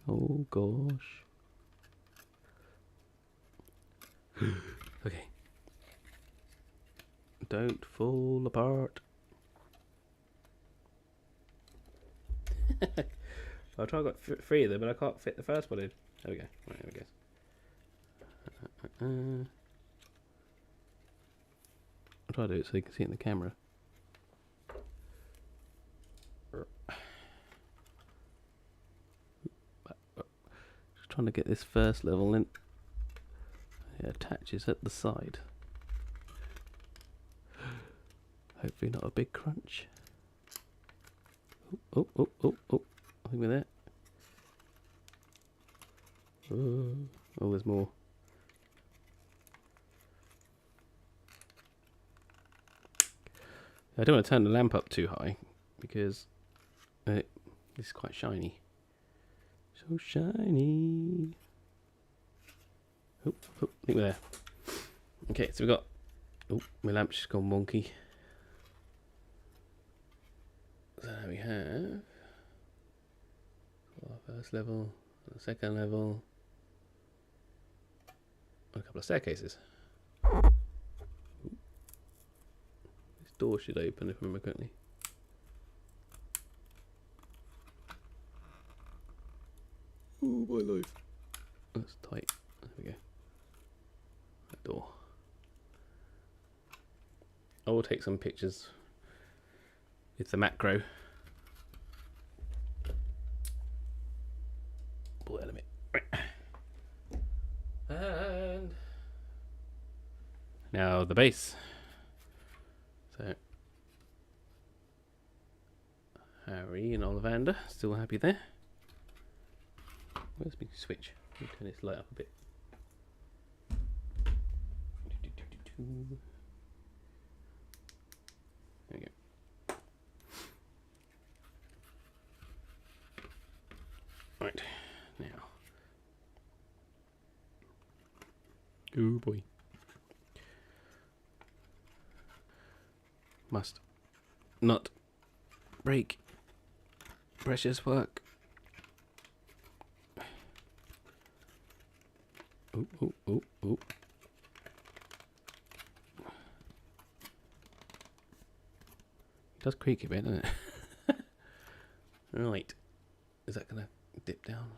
[SPEAKER 1] Oh gosh. Okay. Don't fall apart. I'll try to get 3 of them, but I can't fit the first one in. There we go. Right, there we go. I'll try to do it so you can see it in the camera. Just trying to get this first level in. It attaches at the side. Hopefully not a big crunch. Oh. I think we're there. Oh, there's more. I don't want to turn the lamp up too high because This is quite shiny. So shiny. Oh, I think we're there. Okay, so we've got... Oh, my lamp's just gone wonky. So now we have... Our first level, the second level, and a couple of staircases. Ooh. This door should open if I remember correctly. Oh, my life. That's tight. There we go. That door. I will take some pictures with the macro. Pull that a bit. And now the base. So Harry and Ollivander still happy there. Where's my switch? Let me turn this light up a bit. There we go. Right, now. Oh boy. Must not break precious work. Ooh, ooh, ooh, ooh. It does creak a bit, doesn't it? Right. Is that going to dip down?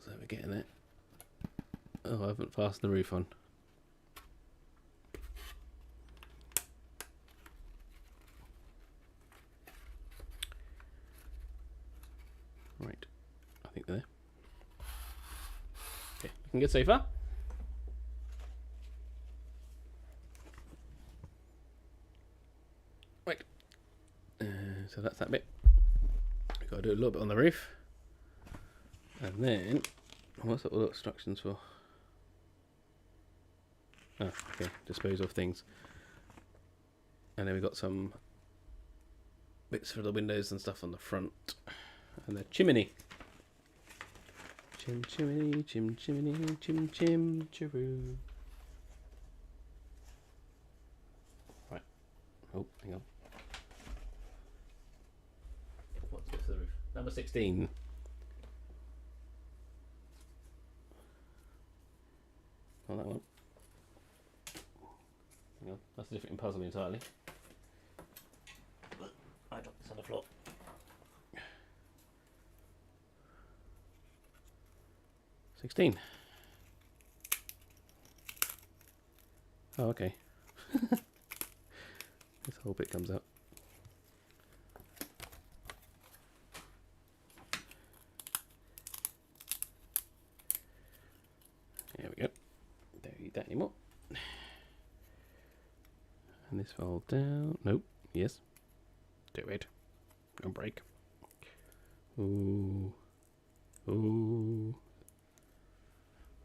[SPEAKER 1] So we're getting it. Oh, I haven't fastened the roof on. Right. I think they're there. Okay, looking good so far. Right. So that's that bit. We've got to do a little bit on the roof. And then, what's that all the instructions for? Oh, okay, dispose of things. And then we've got some bits for the windows and stuff on the front. And the chimney. Chim chimney, chim chimney, chim chim chiroo. Right. Oh, hang on. What's this the roof? Number 16. On that one. Hang on, that's a different puzzle entirely. I dropped this on the floor. 16. Oh, okay. This whole bit comes out. There we go. Don't need that anymore. And this fold down. Nope. Yes. Do it. Don't break. Ooh. Ooh.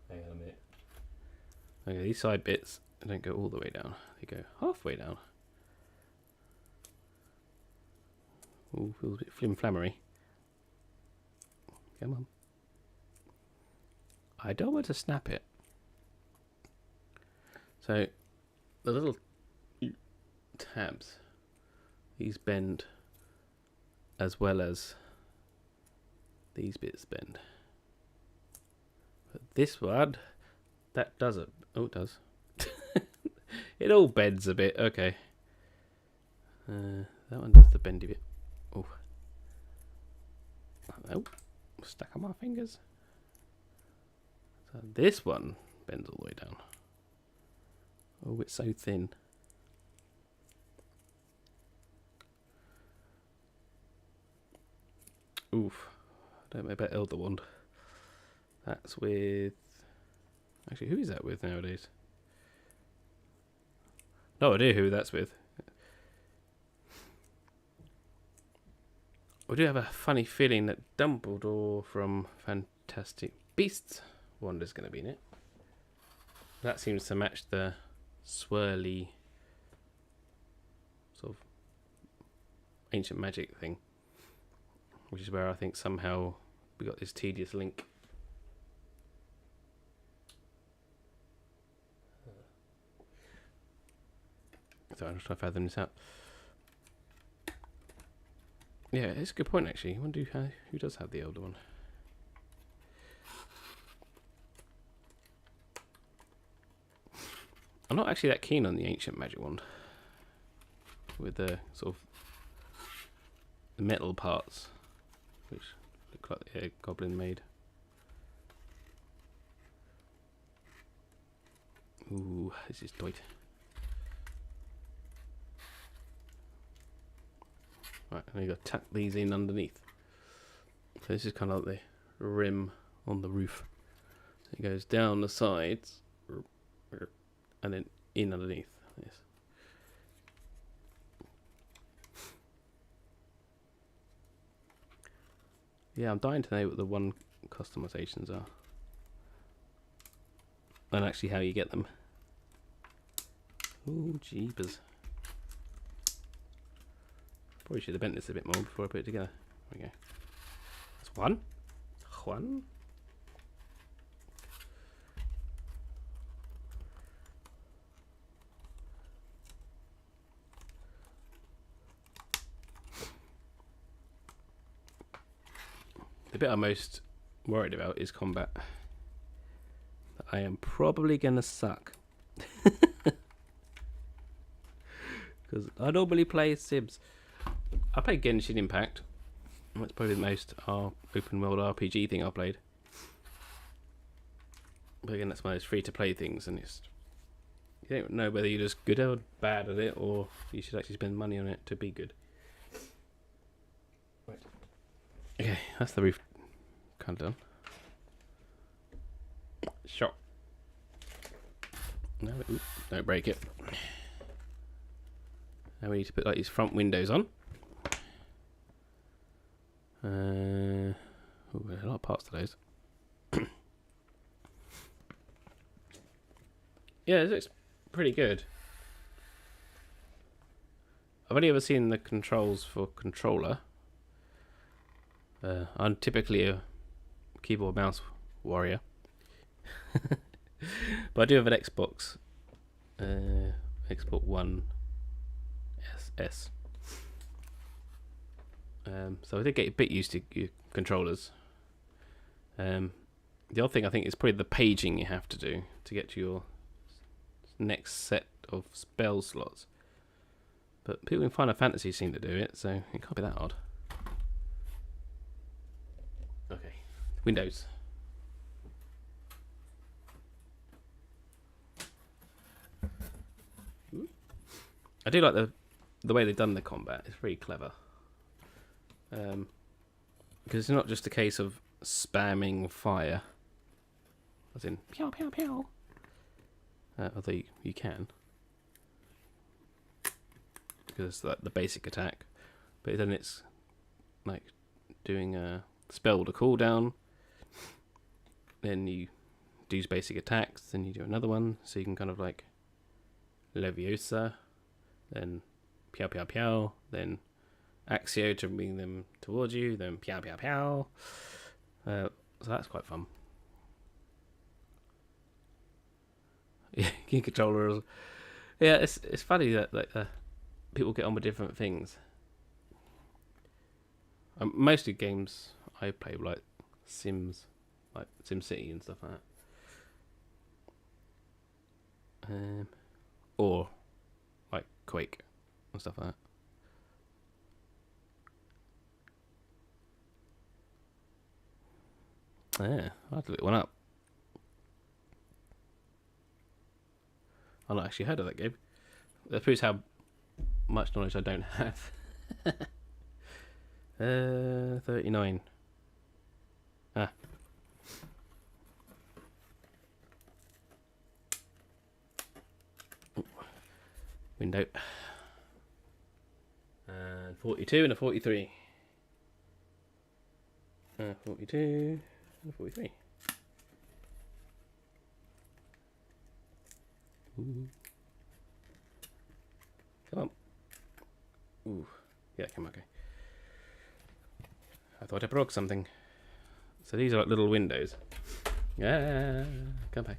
[SPEAKER 1] Hang on a minute. Okay, these side bits don't go all the way down. They go halfway down. Ooh, feels a bit flim-flammery. Come on. I don't want to snap it. So, the little tabs, these bend as well as these bits bend. But this one, that doesn't. Oh, it does. It all bends a bit. Okay. That one does the bendy bit. Oh. Oh. Stuck on my fingers. So this one bends all the way down. Oh, it's so thin. Oof. I don't know about Elder Wand. That's with... Actually, who is that with nowadays? No idea who that's with. I do have a funny feeling that Dumbledore from Fantastic Beast's wand is going to be in it. That seems to match the swirly sort of ancient magic thing, which is where I think somehow we got this tedious link. So I'm just trying to fathom this out. Yeah, it's a good point actually. I wonder who does have the older one. I'm not actually that keen on the ancient magic wand with the sort of the metal parts, which look like the goblin made. Ooh, this is tight. Right, and you got to tuck these in underneath. So this is kind of like the rim on the roof. It goes down the sides and then in underneath. Yes. Yeah, I'm dying to know what the one customizations are. And actually how you get them. Ooh, jeepers. Probably should have bent this a bit more before I put it together. There we go. That's one. One. The bit I'm most worried about is combat. I am probably gonna suck. Because I normally play Sims. I played Genshin Impact. That's probably the most open world RPG thing I played. But again, that's one of those free to play things, and it's you don't know whether you're just good or bad at it, or you should actually spend money on it to be good. Right. Okay, that's the roof kind of done. Shot. No, oops, don't break it. Now we need to put like these front windows on. Ooh, there's a lot of parts to those. Yeah, it looks pretty good. I've only ever seen the controls for controller. I'm typically a keyboard mouse warrior. But I do have an Xbox. Xbox One S. So I did get a bit used to your controllers. The other thing I think is probably the paging you have to do to get to your next set of spell slots. But people in Final Fantasy seem to do it, so it can't be that hard. Okay, windows. I do like the way they've done the combat. It's very clever. Because it's not just a case of spamming fire, as in pew pew pew. Although you can, because it's like the basic attack, but then it's like doing a spell to cooldown. Then you do basic attacks, then you do another one, so you can kind of like Leviosa, then pew pew pew, then Axio to bring them towards you, then pew pew pew. So that's quite fun. Yeah, key controllers. Yeah, it's funny that like people get on with different things. Mostly games I play like Sims, like SimCity and stuff like that. Or like Quake and stuff like that. Yeah, I'll have to look one up. I've not actually heard of that game. That proves how much knowledge I don't have. 39. Ah. Window. And 42 and a 43. 42 and a 43. Ooh. Come on. Ooh. Yeah, come on, okay. I thought I broke something. So these are like little windows. Yeah, come back.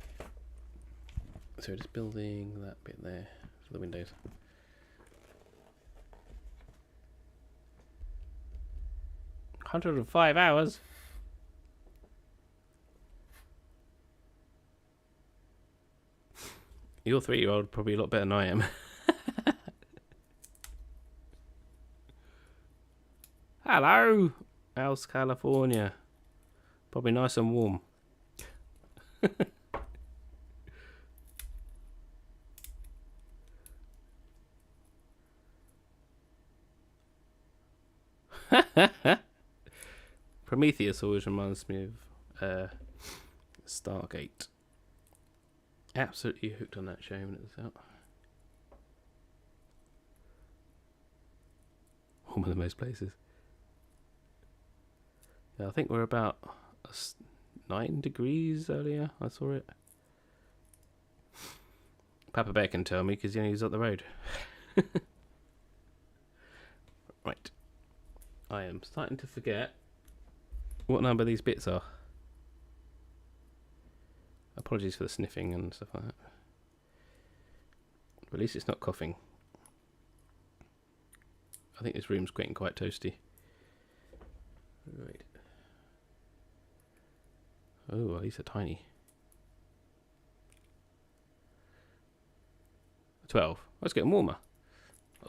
[SPEAKER 1] So just building that bit there for the windows. $105. Your 3-year-old probably a lot better than I am. Hello, House California. Probably nice and warm. Prometheus always reminds me of Stargate. Absolutely hooked on that show when it was out. Warmer than most places. Yeah, I think we're about 9 degrees earlier. I saw it. Papa Bear can tell me because he's up the road. Right. I am starting to forget what number these bits are. Apologies for the sniffing and stuff like that. But at least it's not coughing. I think this room's getting quite toasty. Right. Oh, well, these are tiny. 12. Oh, it's getting warmer.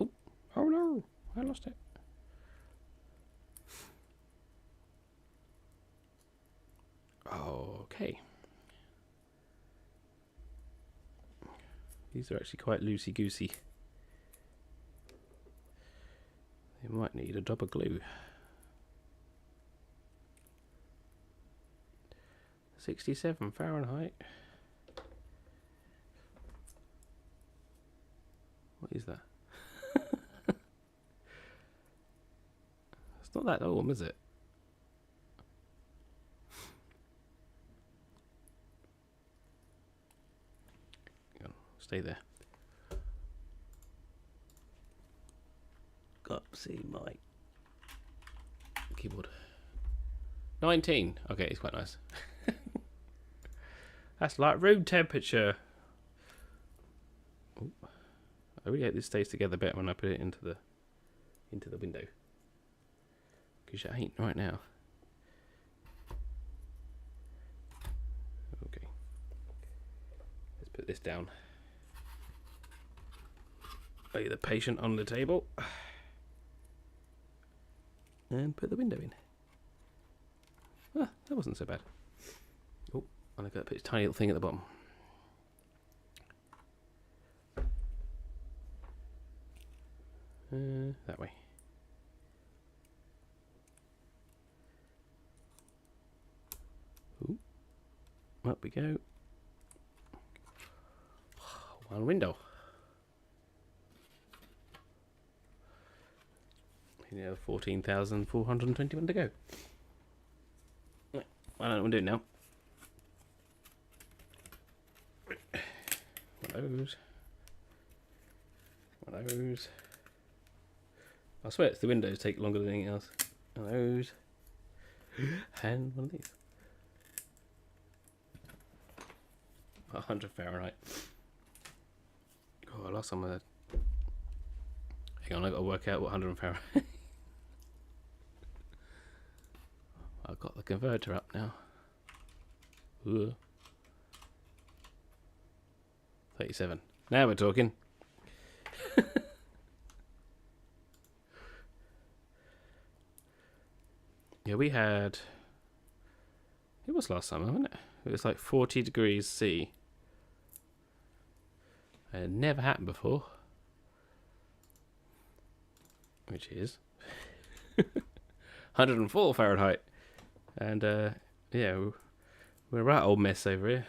[SPEAKER 1] Oh no, I lost it. Okay. These are actually quite loosey-goosey. You might need a drop of glue. 67 Fahrenheit. What is that? It's not that warm, is it? Stay there. Got see my keyboard. 19. Okay, it's quite nice. That's like room temperature. Ooh. I really hope this stays together better when I put it into the window. Because it ain't right now. Okay. Let's put this down. Lay the patient on the table. And put the window in. Ah, that wasn't so bad. Oh, and I've got to put this tiny little thing at the bottom. That way. Ooh. Up we go. One window. You know, 14,421 to go. Right, I don't know what I'm doing now. One of those. One of those. I swear it's the windows take longer than anything else. One of those. And one of these. 100 Fahrenheit. Oh, I lost some of that. Hang on, I've got to work out what 100 Fahrenheit. I've got the converter up now. Ooh. 37. Now we're talking. Yeah, we had... It was last summer, wasn't it? It was like 40 degrees C. It had never happened before. Which is 104 Fahrenheit. And, yeah, we're a right old mess over here.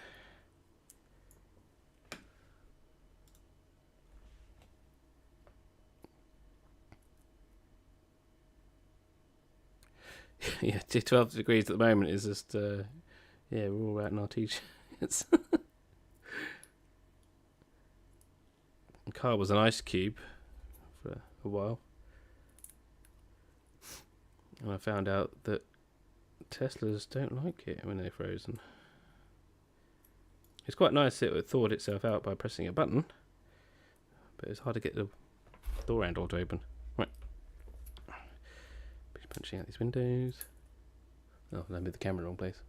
[SPEAKER 1] Yeah, 12 degrees at the moment is just, yeah, we're all out in our t-shirts. The car was an ice cube for a while. And I found out that Teslas don't like it when they're frozen. It's quite nice it would thaw itself out by pressing a button, but it's hard to get the door handle to open. Right. Just punching out these windows. Oh, I moved the camera in the wrong place.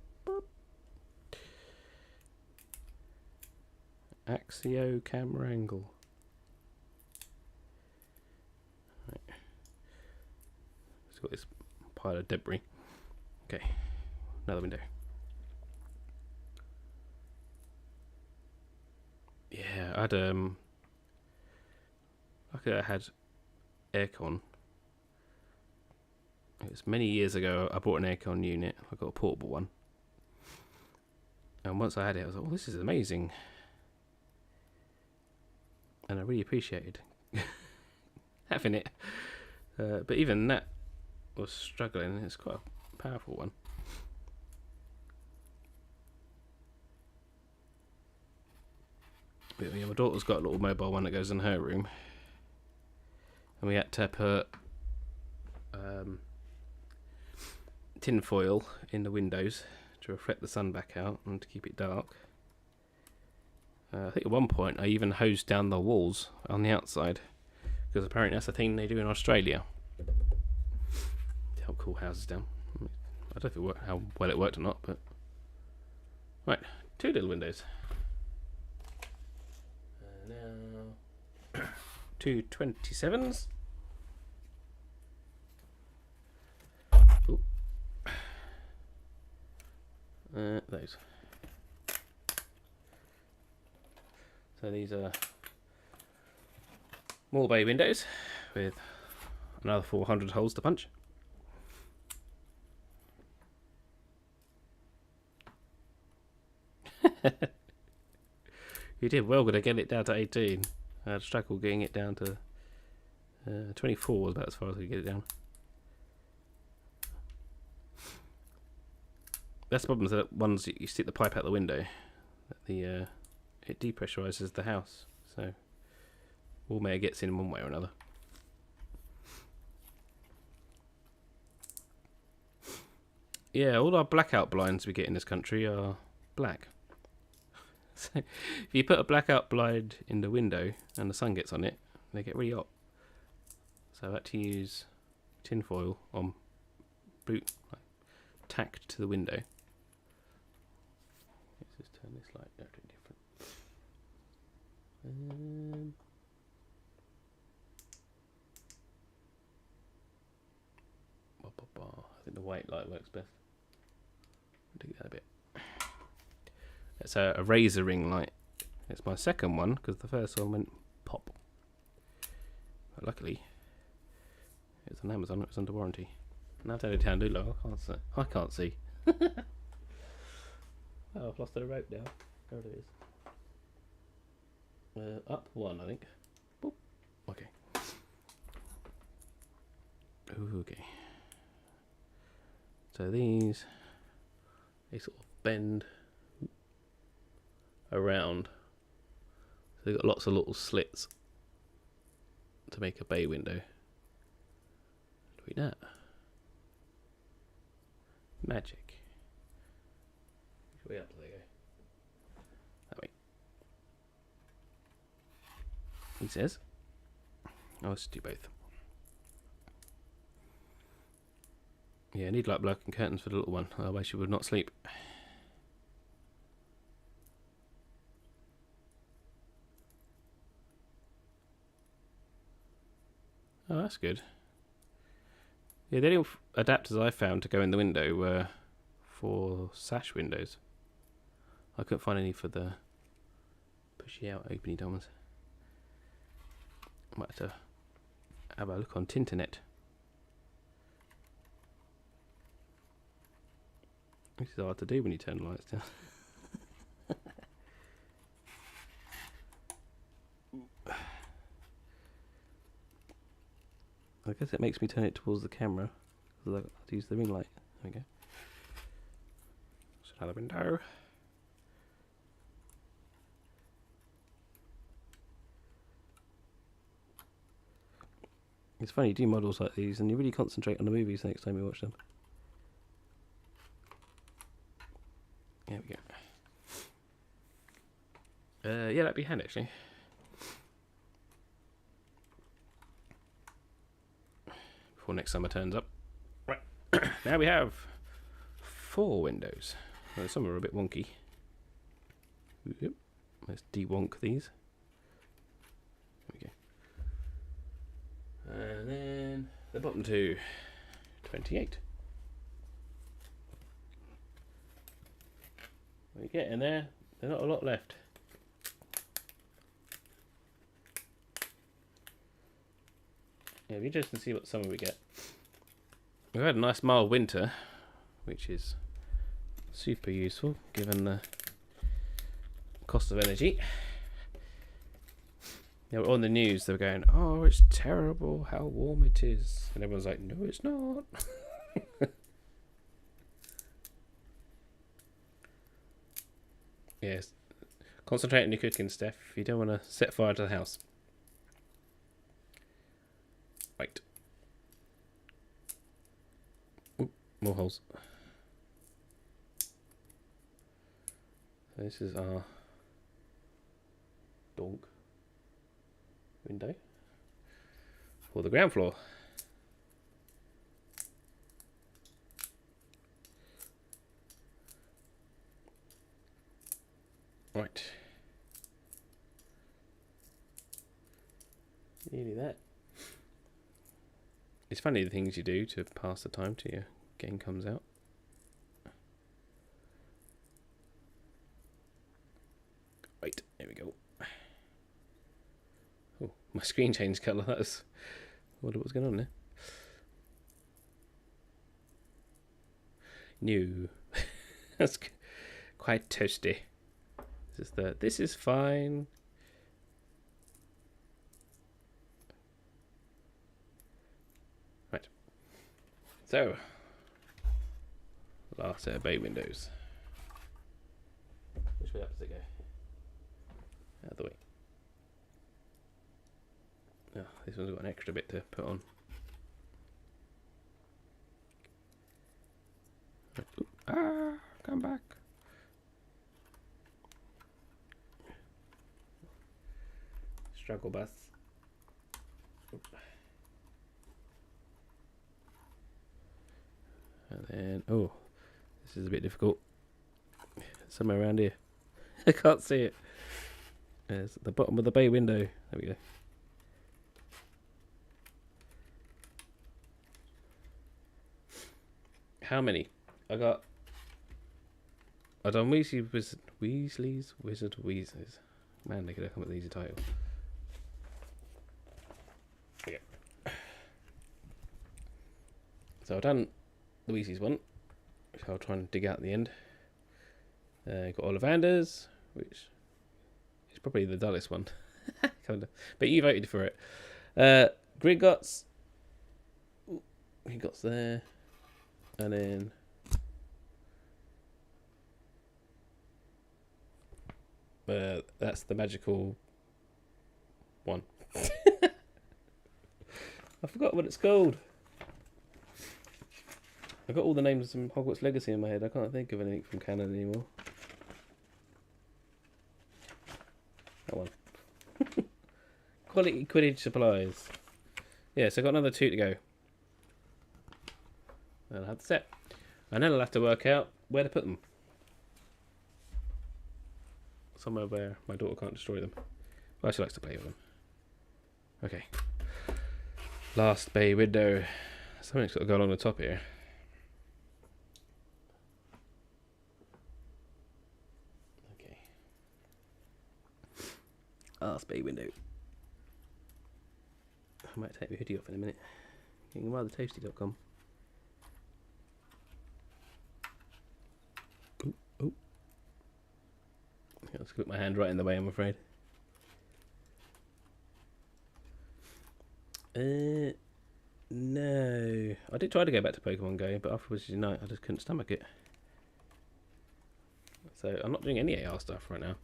[SPEAKER 1] Axio camera angle. Right. It's got this pile of debris. Okay, another window. Yeah, I had aircon. It was many years ago. I bought an aircon unit. I got a portable one, and once I had it, I was like, "Oh, this is amazing," and I really appreciated having it. But even that was struggling. It's quite a powerful one. But yeah, my daughter's got a little mobile one that goes in her room, and we had to put tin foil in the windows to reflect the sun back out and to keep it dark. I think at one point I even hosed down the walls on the outside, because apparently that's a thing they do in Australia to help cool houses down. I don't know how well it worked or not, but right, 2 little windows. Now 2 27s. Ooh. Those. So these are more bay windows with another 400 holes to punch. You did well to get it down to 18. I had struggled getting it down to 24 was about as far as I could get it down. That's the problem, is that once you stick the pipe out the window, it depressurizes the house, so warm air gets in one way or another. Yeah, all our blackout blinds we get in this country are black. So if you put a blackout blind in the window and the sun gets on it, they get really hot. So I had to use tin foil on boot, tacked to the window. Let's just turn this light down to different. I think the white light works best. I'll do that a bit. It's a razor ring light. It's my second one because the first one went pop. But luckily, it was on Amazon. It was under warranty. Now turn it down, do low. I can't see. Oh, I've lost the rope now. There it is. Up one, I think. Boop. Okay. Okay. So they sort of bend around. So they've got lots of little slits to make a bay window. Look at that. Magic. Which way up do they go? That way. He says. Oh, let's do both. Yeah, I need like black and curtains for the little one, otherwise she would not sleep. Oh, that's good. Yeah, the only adapters I found to go in the window were for sash windows. I couldn't find any for the pushy out, openy doors. I might have to have a look on Tinternet. This is hard to do when you turn the lights down. I guess it makes me turn it towards the camera because I have to use the ring light. There we go. So another window. It's funny, you do models like these and you really concentrate on the movies the next time you watch them. There we go. Yeah, that'd be handy actually. Before next summer turns up. Right. Now we have 4 windows. Well, some are a bit wonky. Yep. Let's de-wonk these. There we go. And then the bottom 2, 28. We get in there. There's not a lot left. Yeah, it'll be interesting to see what summer we get. We've had a nice mild winter, which is super useful given the cost of energy. You know, on the news they were going, "Oh, it's terrible how warm it is," and everyone's like, "No, it's not." Yes, concentrate on your cooking, Steph. You don't want to set fire to the house. Right. Ooh, more holes. So this is our dog window for the ground floor. Right. Nearly that. It's funny the things you do to pass the time till your game comes out. Right, there we go. Oh, my screen changed colour. That's... I wonder what's going on there. New. That's quite toasty. This is fine. Right. So, last set of bay windows. Which way up does it go? Out of the way. Oh, this one's got an extra bit to put on. Right. Ooh. Ah, come back. Struggle bus. And then, oh, this is a bit difficult. Somewhere around here. I can't see it. There's the bottom of the bay window. There we go. How many? I done Weasley's Wizard Weasleys. Man, they could have come up with an easy title. Yeah. So I've done the Weasleys one, which I'll try and dig out at the end. Got Ollivanders, which is probably the dullest one. Kinda. But you voted for it. Gringotts. Gringotts there. And then that's the magical one. I forgot what it's called. I got all the names from Hogwarts Legacy in my head. I can't think of anything from canon anymore. That one. Quality Quidditch supplies. Yeah, so I've got another 2 to go. I'll have the set. And then I'll have to work out where to put them. Somewhere where my daughter can't destroy them. Well, she likes to play with them. Okay. Last bay window. Something's got to go along the top here. Okay. Last bay window. I might take my hoodie off in a minute. Getting rathertoasty.com. Oh. Let's put my hand right in the way, I'm afraid. No. I did try to go back to Pokemon Go, but afterwards, you know, I just couldn't stomach it. So I'm not doing any AR stuff right now.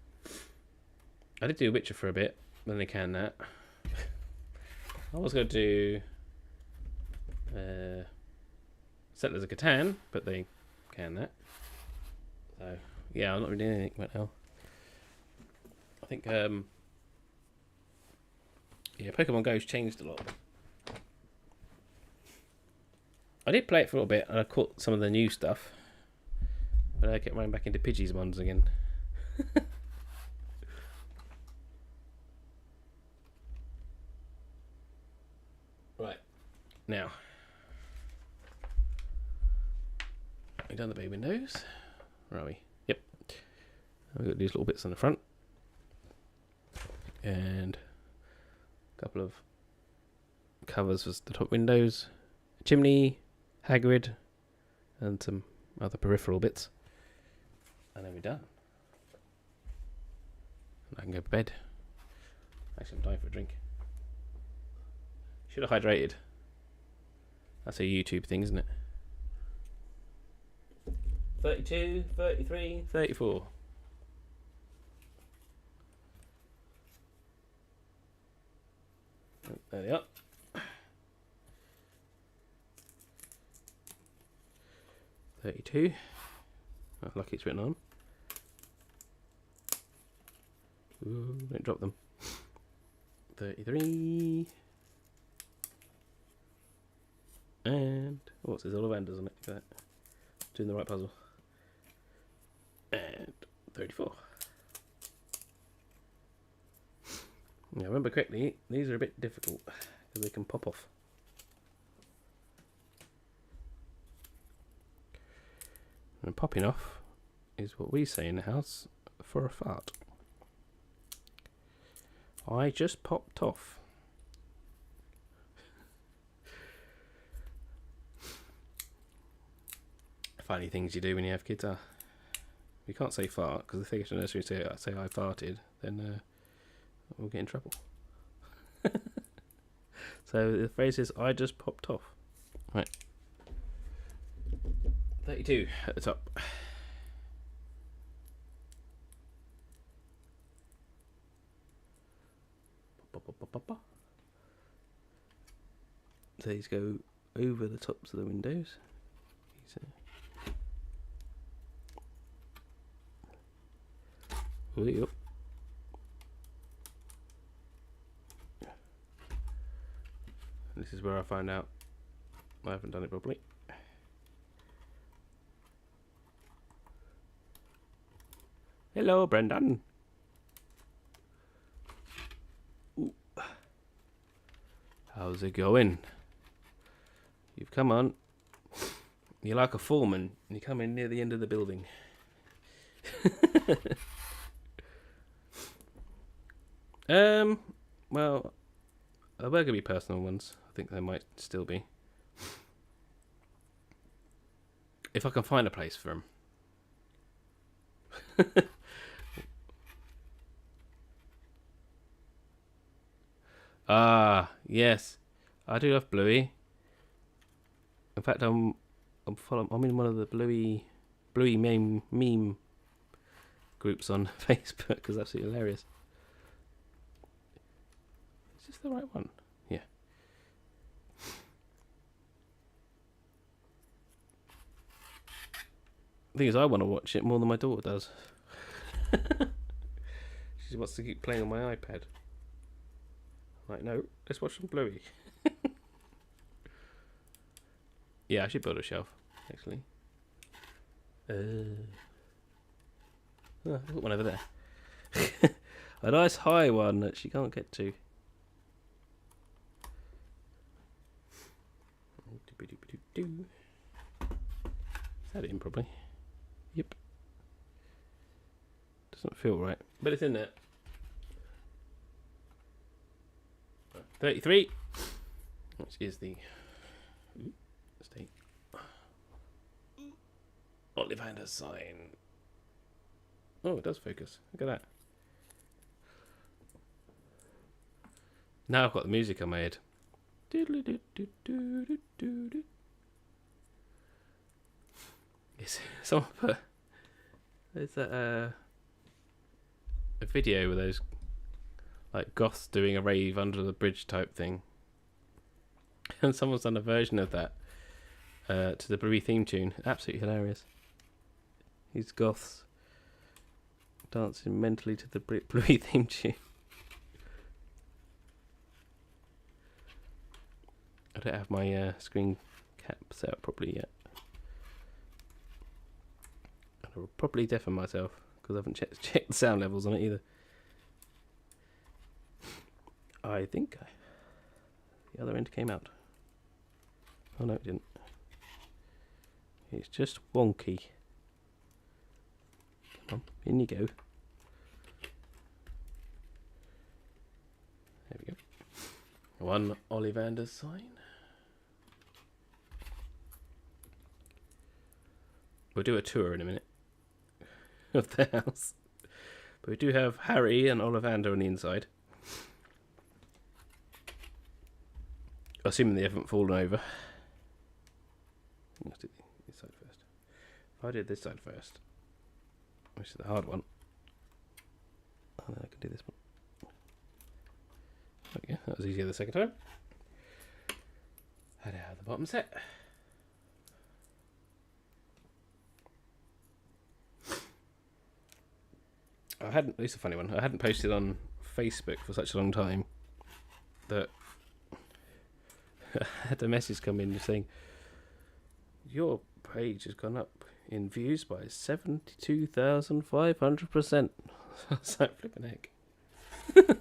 [SPEAKER 1] I did do Witcher for a bit, then they canned that. I was going to do Settlers of Catan, but they can that. So yeah, I'm not really doing anything right now. I think Pokemon Go's changed a lot. I did play it for a little bit, and I caught some of the new stuff, but I kept running back into Pidgey's ones again. Right, now we've done the bay windows. Where are we? Yep. We've got these little bits on the front, and a couple of covers for the top windows, a chimney, Hagrid, and some other peripheral bits, and then we're done. And I can go to bed. Actually, I'm dying for a drink. Should have hydrated. That's a YouTube thing, isn't it? 32, 33, 34. There they are. 32. Oh, lucky it's written on. Ooh, don't drop them. 33. And what's this? Ollivanders on it. Look at that. Doing the right puzzle. And 34. Now, remember correctly, these are a bit difficult because they can pop off. And popping off is what we say in the house for a fart. I just popped off. Funny things you do when you have kids are. You can't say fart because if they get to nursery and say I farted, then we'll get in trouble. So the phrase is I just popped off. Right. 32 at the top. So these go over the tops of the windows. Yep. This is where I find out I haven't done it properly. Hello, Brendan. Ooh. How's it going? You've come on. You're like a foreman. You come in near the end of the building. Well, there were going to be personal ones. I think there might still be. If I can find a place for them. Ah, yes. I do love Bluey. In fact, I'm in one of the Bluey meme groups on Facebook because that's absolutely hilarious. Is this the right one? Yeah. The thing is, I want to watch it more than my daughter does. She wants to keep playing on my iPad. I'm like, no, let's watch some Bluey. Yeah, I should build a shelf, actually. I've got one over there. A nice high one that she can't get to. Is that in, probably? Yep. Doesn't feel right, but it's in there. 33, which is the state Ollivanders sign. Oh, it does focus. Look at that. Now I've got the music on my head. Yes, someone put. There's a video with those like goths doing a rave under the bridge type thing. And someone's done a version of that to the Bluey theme tune. Absolutely hilarious. These goths dancing mentally to the Bluey theme tune. I don't have my screen cap set up properly yet. And I will probably deafen myself because I haven't checked the sound levels on it either. I think the other end came out. Oh no, it didn't. It's just wonky. Come on, in you go. There we go. One Ollivanders sign. We'll do a tour in a minute of the house. But we do have Harry and Ollivander on the inside. Assuming they haven't fallen over. Let's do this side first. If I did this side first, which is the hard one, and then I can do this one. Okay, that was easier the second time. And now the bottom set. It's a funny one. I hadn't posted on Facebook for such a long time that I had a message come in saying your page has gone up in views by 72,500%. I was like, flipping heck. I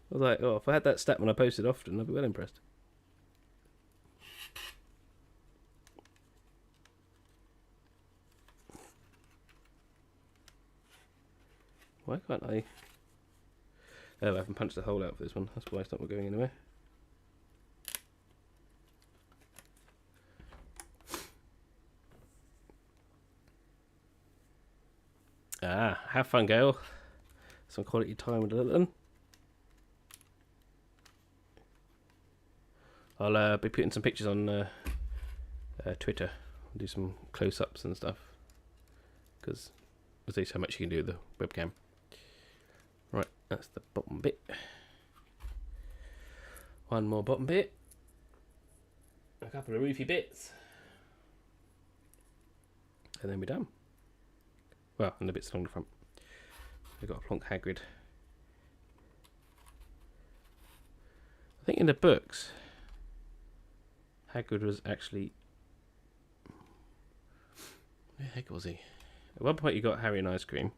[SPEAKER 1] was like, oh, if I had that stat when I posted often, I'd be well impressed. Why can't I? Oh, I haven't punched the hole out for this one. That's why it's not going anywhere. Ah, have fun, Gail. Some quality time with the little one. I'll be putting some pictures on Twitter. I'll do some close-ups and stuff. Because there's only so much you can do with the webcam. Right, that's the bottom bit. One more bottom bit. A couple of roofy bits. And then we're done. Well, and the bits along the front. We've got a plonk Hagrid. I think in the books, Hagrid was actually... Where the heck was he? At one point you got Harry and ice cream.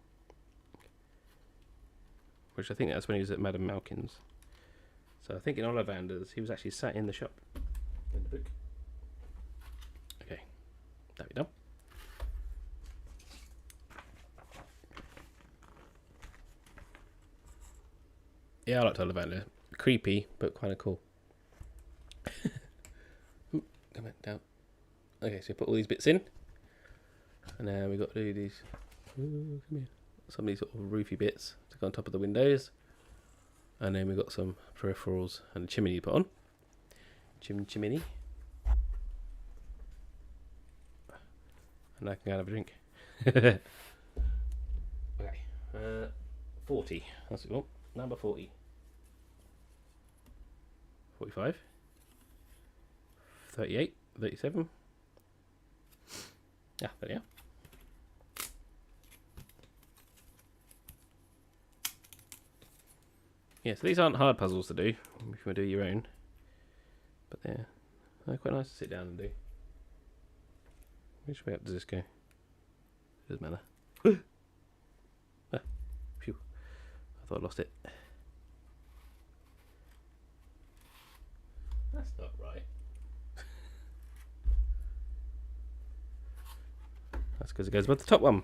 [SPEAKER 1] Which I think that's when he was at Madame Malkin's. So I think in Ollivanders he was actually sat in the shop. In the book. Okay. That we done. Yeah, I liked Ollivander. Creepy, but kind of cool. Ooh, come on, down. Okay, so put all these bits in. And now we've got to do these. Ooh, come here. Some of these sort of roofy bits to go on top of the windows. And then we've got some peripherals and a chimney to put on. Chimney. And I can go and have a drink. Okay. 40. That's what we want. Number 40. 45. 38. 37. Yeah, there you are. Yeah, so these aren't hard puzzles to do if you want to do your own. But they're quite nice to sit down and do. Which way up does this go? Doesn't matter. Ah, phew. I thought I lost it. That's not right. That's because it goes above the top one.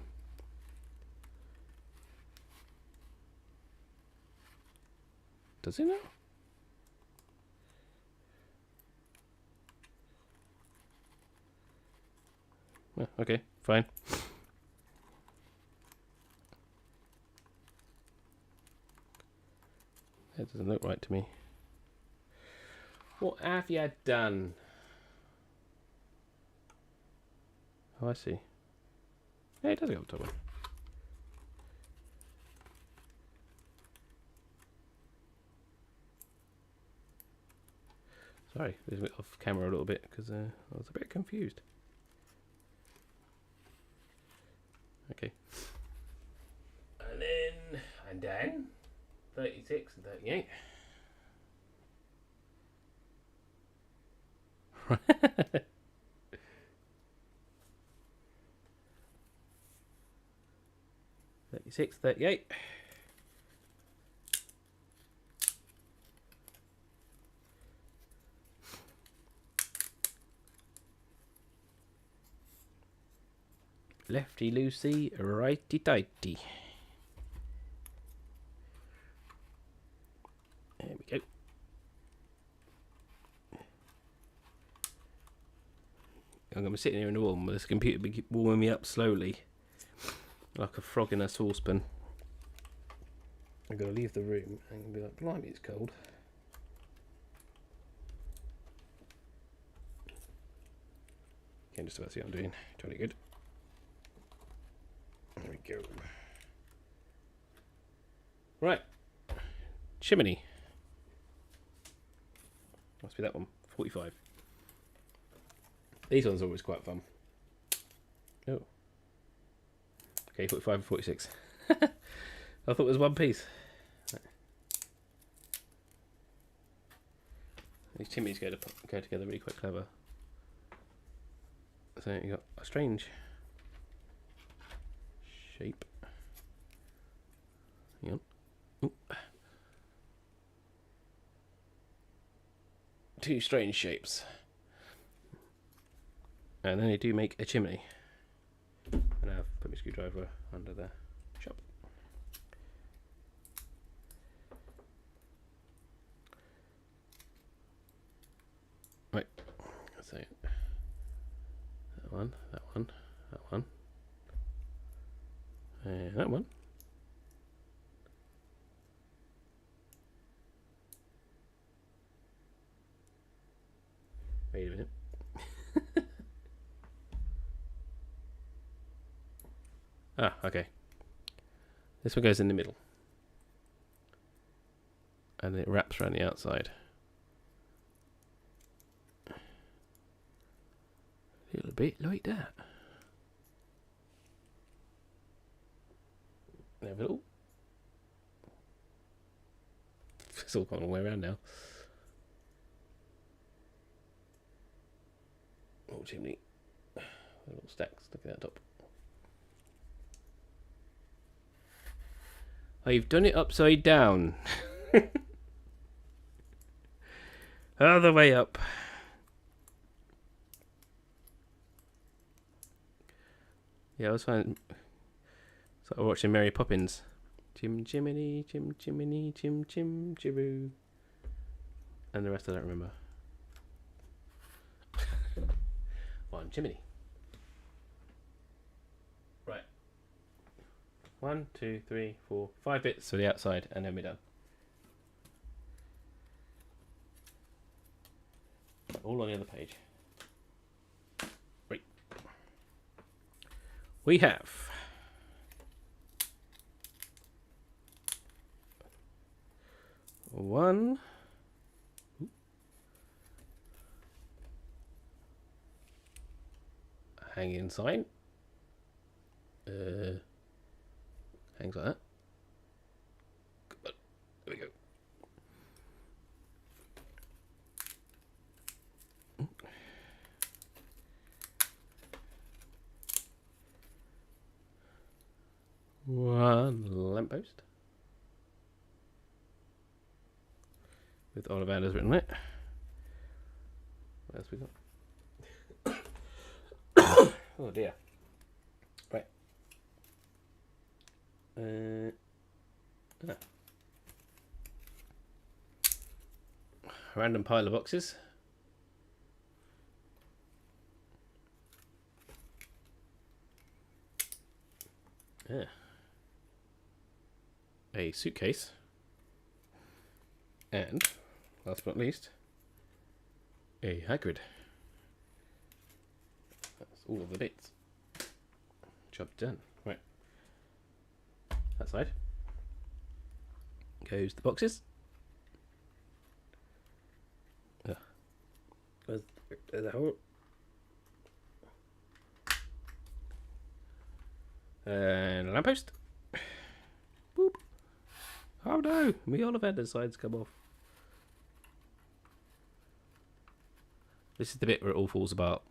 [SPEAKER 1] Does it now? Oh, okay, fine. That doesn't look right to me. What have you done? Oh, I see. Yeah, it does go up the top one. Sorry, this went off camera a little bit because I was a bit confused. Okay. And then 36 and 38. 36, 38. Lefty loosey, righty tighty. There we go. I'm going to be sitting here in the warm with this computer be warming me up slowly, like a frog in a saucepan. I'm going to leave the room and be like, blimey, it's cold. Can just about see what I'm doing. Jolly good. There we go. Right. Chimney. Must be that one. 45. These ones are always quite fun. Oh. Okay, 45 and 46. I thought it was one piece. Right. These chimneys go together really quite clever. So you got a strange shape. Hang on. Ooh. Two strange shapes. And then they do make a chimney. And I've put my screwdriver under the shop. Right. So that one, that one, that one. And that one. Wait a minute. Ah, okay. This one goes in the middle. And it wraps around the outside. A little bit like that. There we go. It's all gone all the way around now. Little chimney. Little stacks. Look at that top. I've done it upside down. Other way up. Yeah, I was fine. So I was watching Mary Poppins. Chim chimney, chim chimney, chim chim chiboo. And the rest I don't remember. One chimney. Right. 1, 2, 3, 4, 5 bits for the outside, and then we're done. All on the other page. Right. We have one. Hanging sign. Hangs like that. There we go. One lamppost with Ollivanders written on it. What else we got? Oh dear. Right. Random pile of boxes. Yeah. A suitcase. And, last but not least, a Hagrid. That's all of the bits. Job done. Right. That side goes the boxes. There's a hole. And a lamppost. Boop. Oh no, my Ollivanders sides come off. This is the bit where it all falls apart.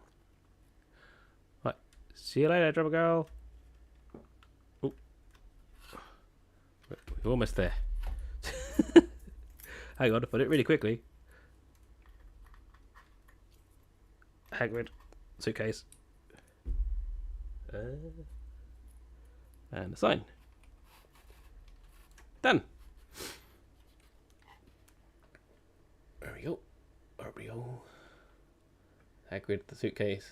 [SPEAKER 1] Right, see you later, drummer girl. Oh, we're almost there. Hang on, I put it really quickly. Hagrid, suitcase, and a sign. Done. There we go. There we go. Hagrid, the suitcase.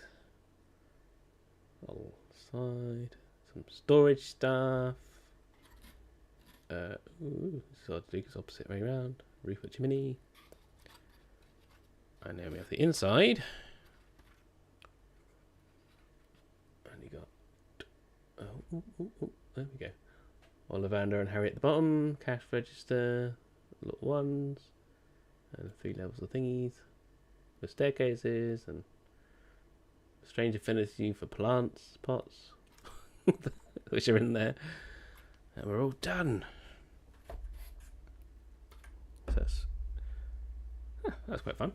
[SPEAKER 1] On the side. Some storage stuff. Ooh, so I'll do this opposite way around. Roof of chimney. And then we have the inside. And you got. There we go. Ollivander and Harry at the bottom. Cash register. Little ones. And 3 levels of thingies. With staircases and strange affinity for plants, pots, which are in there. And we're all done. So that's quite fun.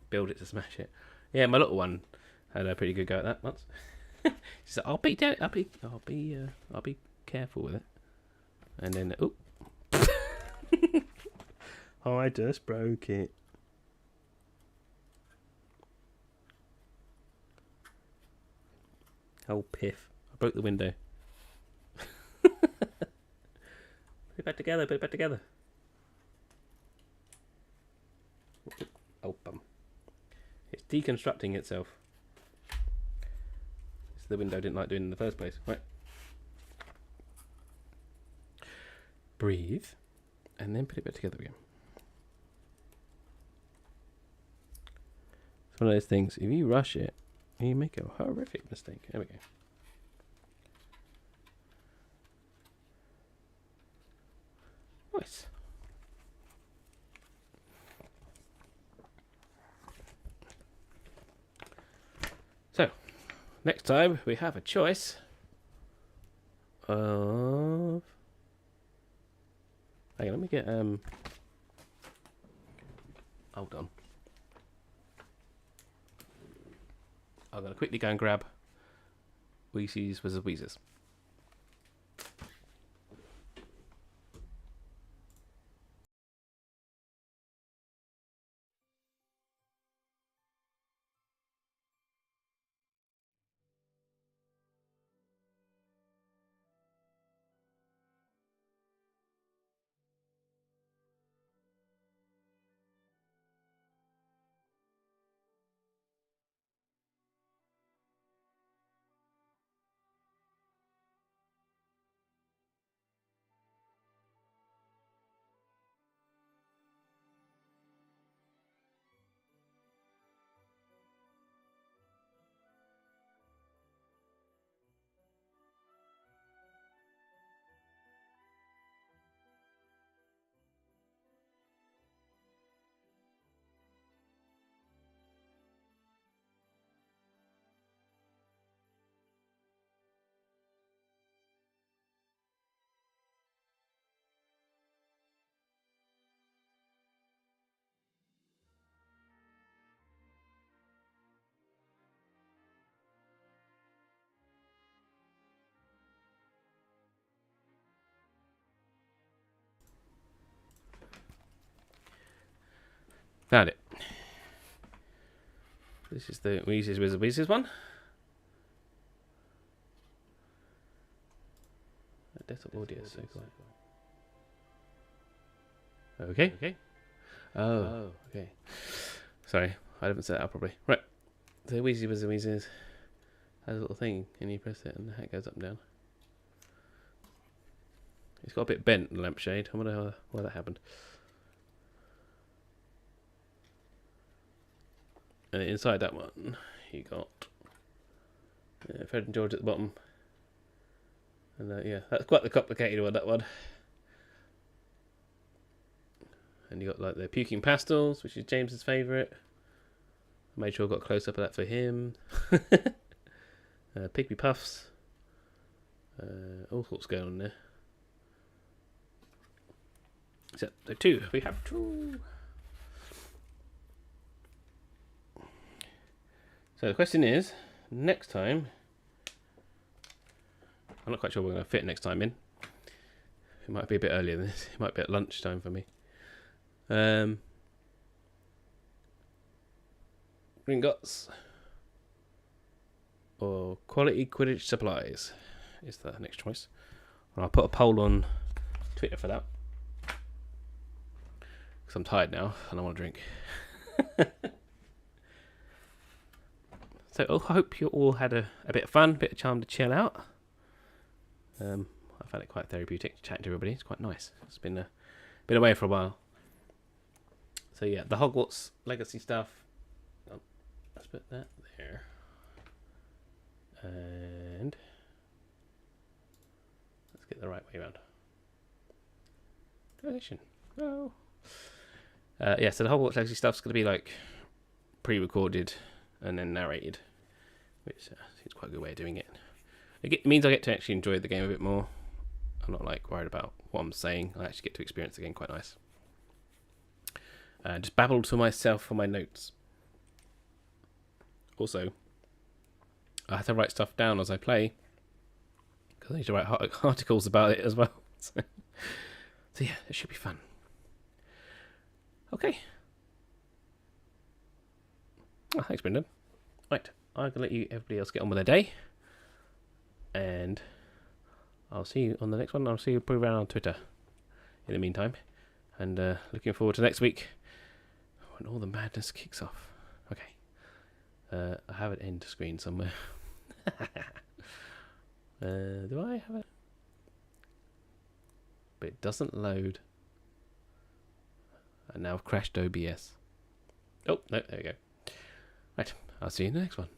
[SPEAKER 1] Build it to smash it. Yeah, my little one had a pretty good go at that once. She said, "I'll be careful with it." And then, oh, I just broke it. Oh, piff. I broke the window. Put it back together, put it back together. Oh, bum. It's deconstructing itself. It's the window I didn't like doing in the first place. Right. Breathe. And then put it back together again. It's one of those things, if you rush it, you make a horrific mistake. There we go. Nice. So, next time we have a choice of... Hang on, let me get... Hold on. I'm going to quickly go and grab Weasley's Wizard Weezers. Found it. This is the Weasley's Wizard Weezers one. Desktop audio is so quiet. Okay. Okay. Oh, okay. Sorry, I haven't set it up properly. Right. So Weasley Wizard Weezers has a little thing, and you press it, and the hat goes up and down. It's got a bit bent, the lampshade. I wonder why that happened. And inside that one, you got Fred and George at the bottom. And yeah, that's quite the complicated one, that one. And you got like the puking pastels, which is James's favourite. I made sure I got a close up of that for him. Piggy puffs. All sorts going on there. So two. We have two. So the question is, next time, I'm not quite sure we're going to fit next time in. It might be a bit earlier than this. It might be at lunchtime for me. Gringotts or quality Quidditch supplies is the next choice. And I'll put a poll on Twitter for that. Because I'm tired now and I want to drink. So I hope you all had a bit of fun, a bit of charm to chill out. I found it quite therapeutic chatting to everybody. It's quite nice. It's been away for a while. So yeah, the Hogwarts Legacy stuff. Oh, let's put that there. And let's get the right way around. Transition. No. Yeah, so the Hogwarts Legacy stuff's going to be like pre-recorded and then narrated, which seems quite a good way of doing it. It means I get to actually enjoy the game a bit more. I'm not like worried about what I'm saying. I actually get to experience the game quite nice. Just babble to myself for my notes. Also, I have to write stuff down as I play because I need to write articles about it as well. So yeah, it should be fun. Okay. Oh, thanks, Brendan. Right, I'm gonna let everybody else get on with their day, and I'll see you on the next one. I'll see you probably around on Twitter in the meantime, and looking forward to next week when all the madness kicks off. Okay, I have an end screen somewhere. Do I have it? But it doesn't load. And now I've crashed OBS. Oh, no, there we go. Right, I'll see you in the next one.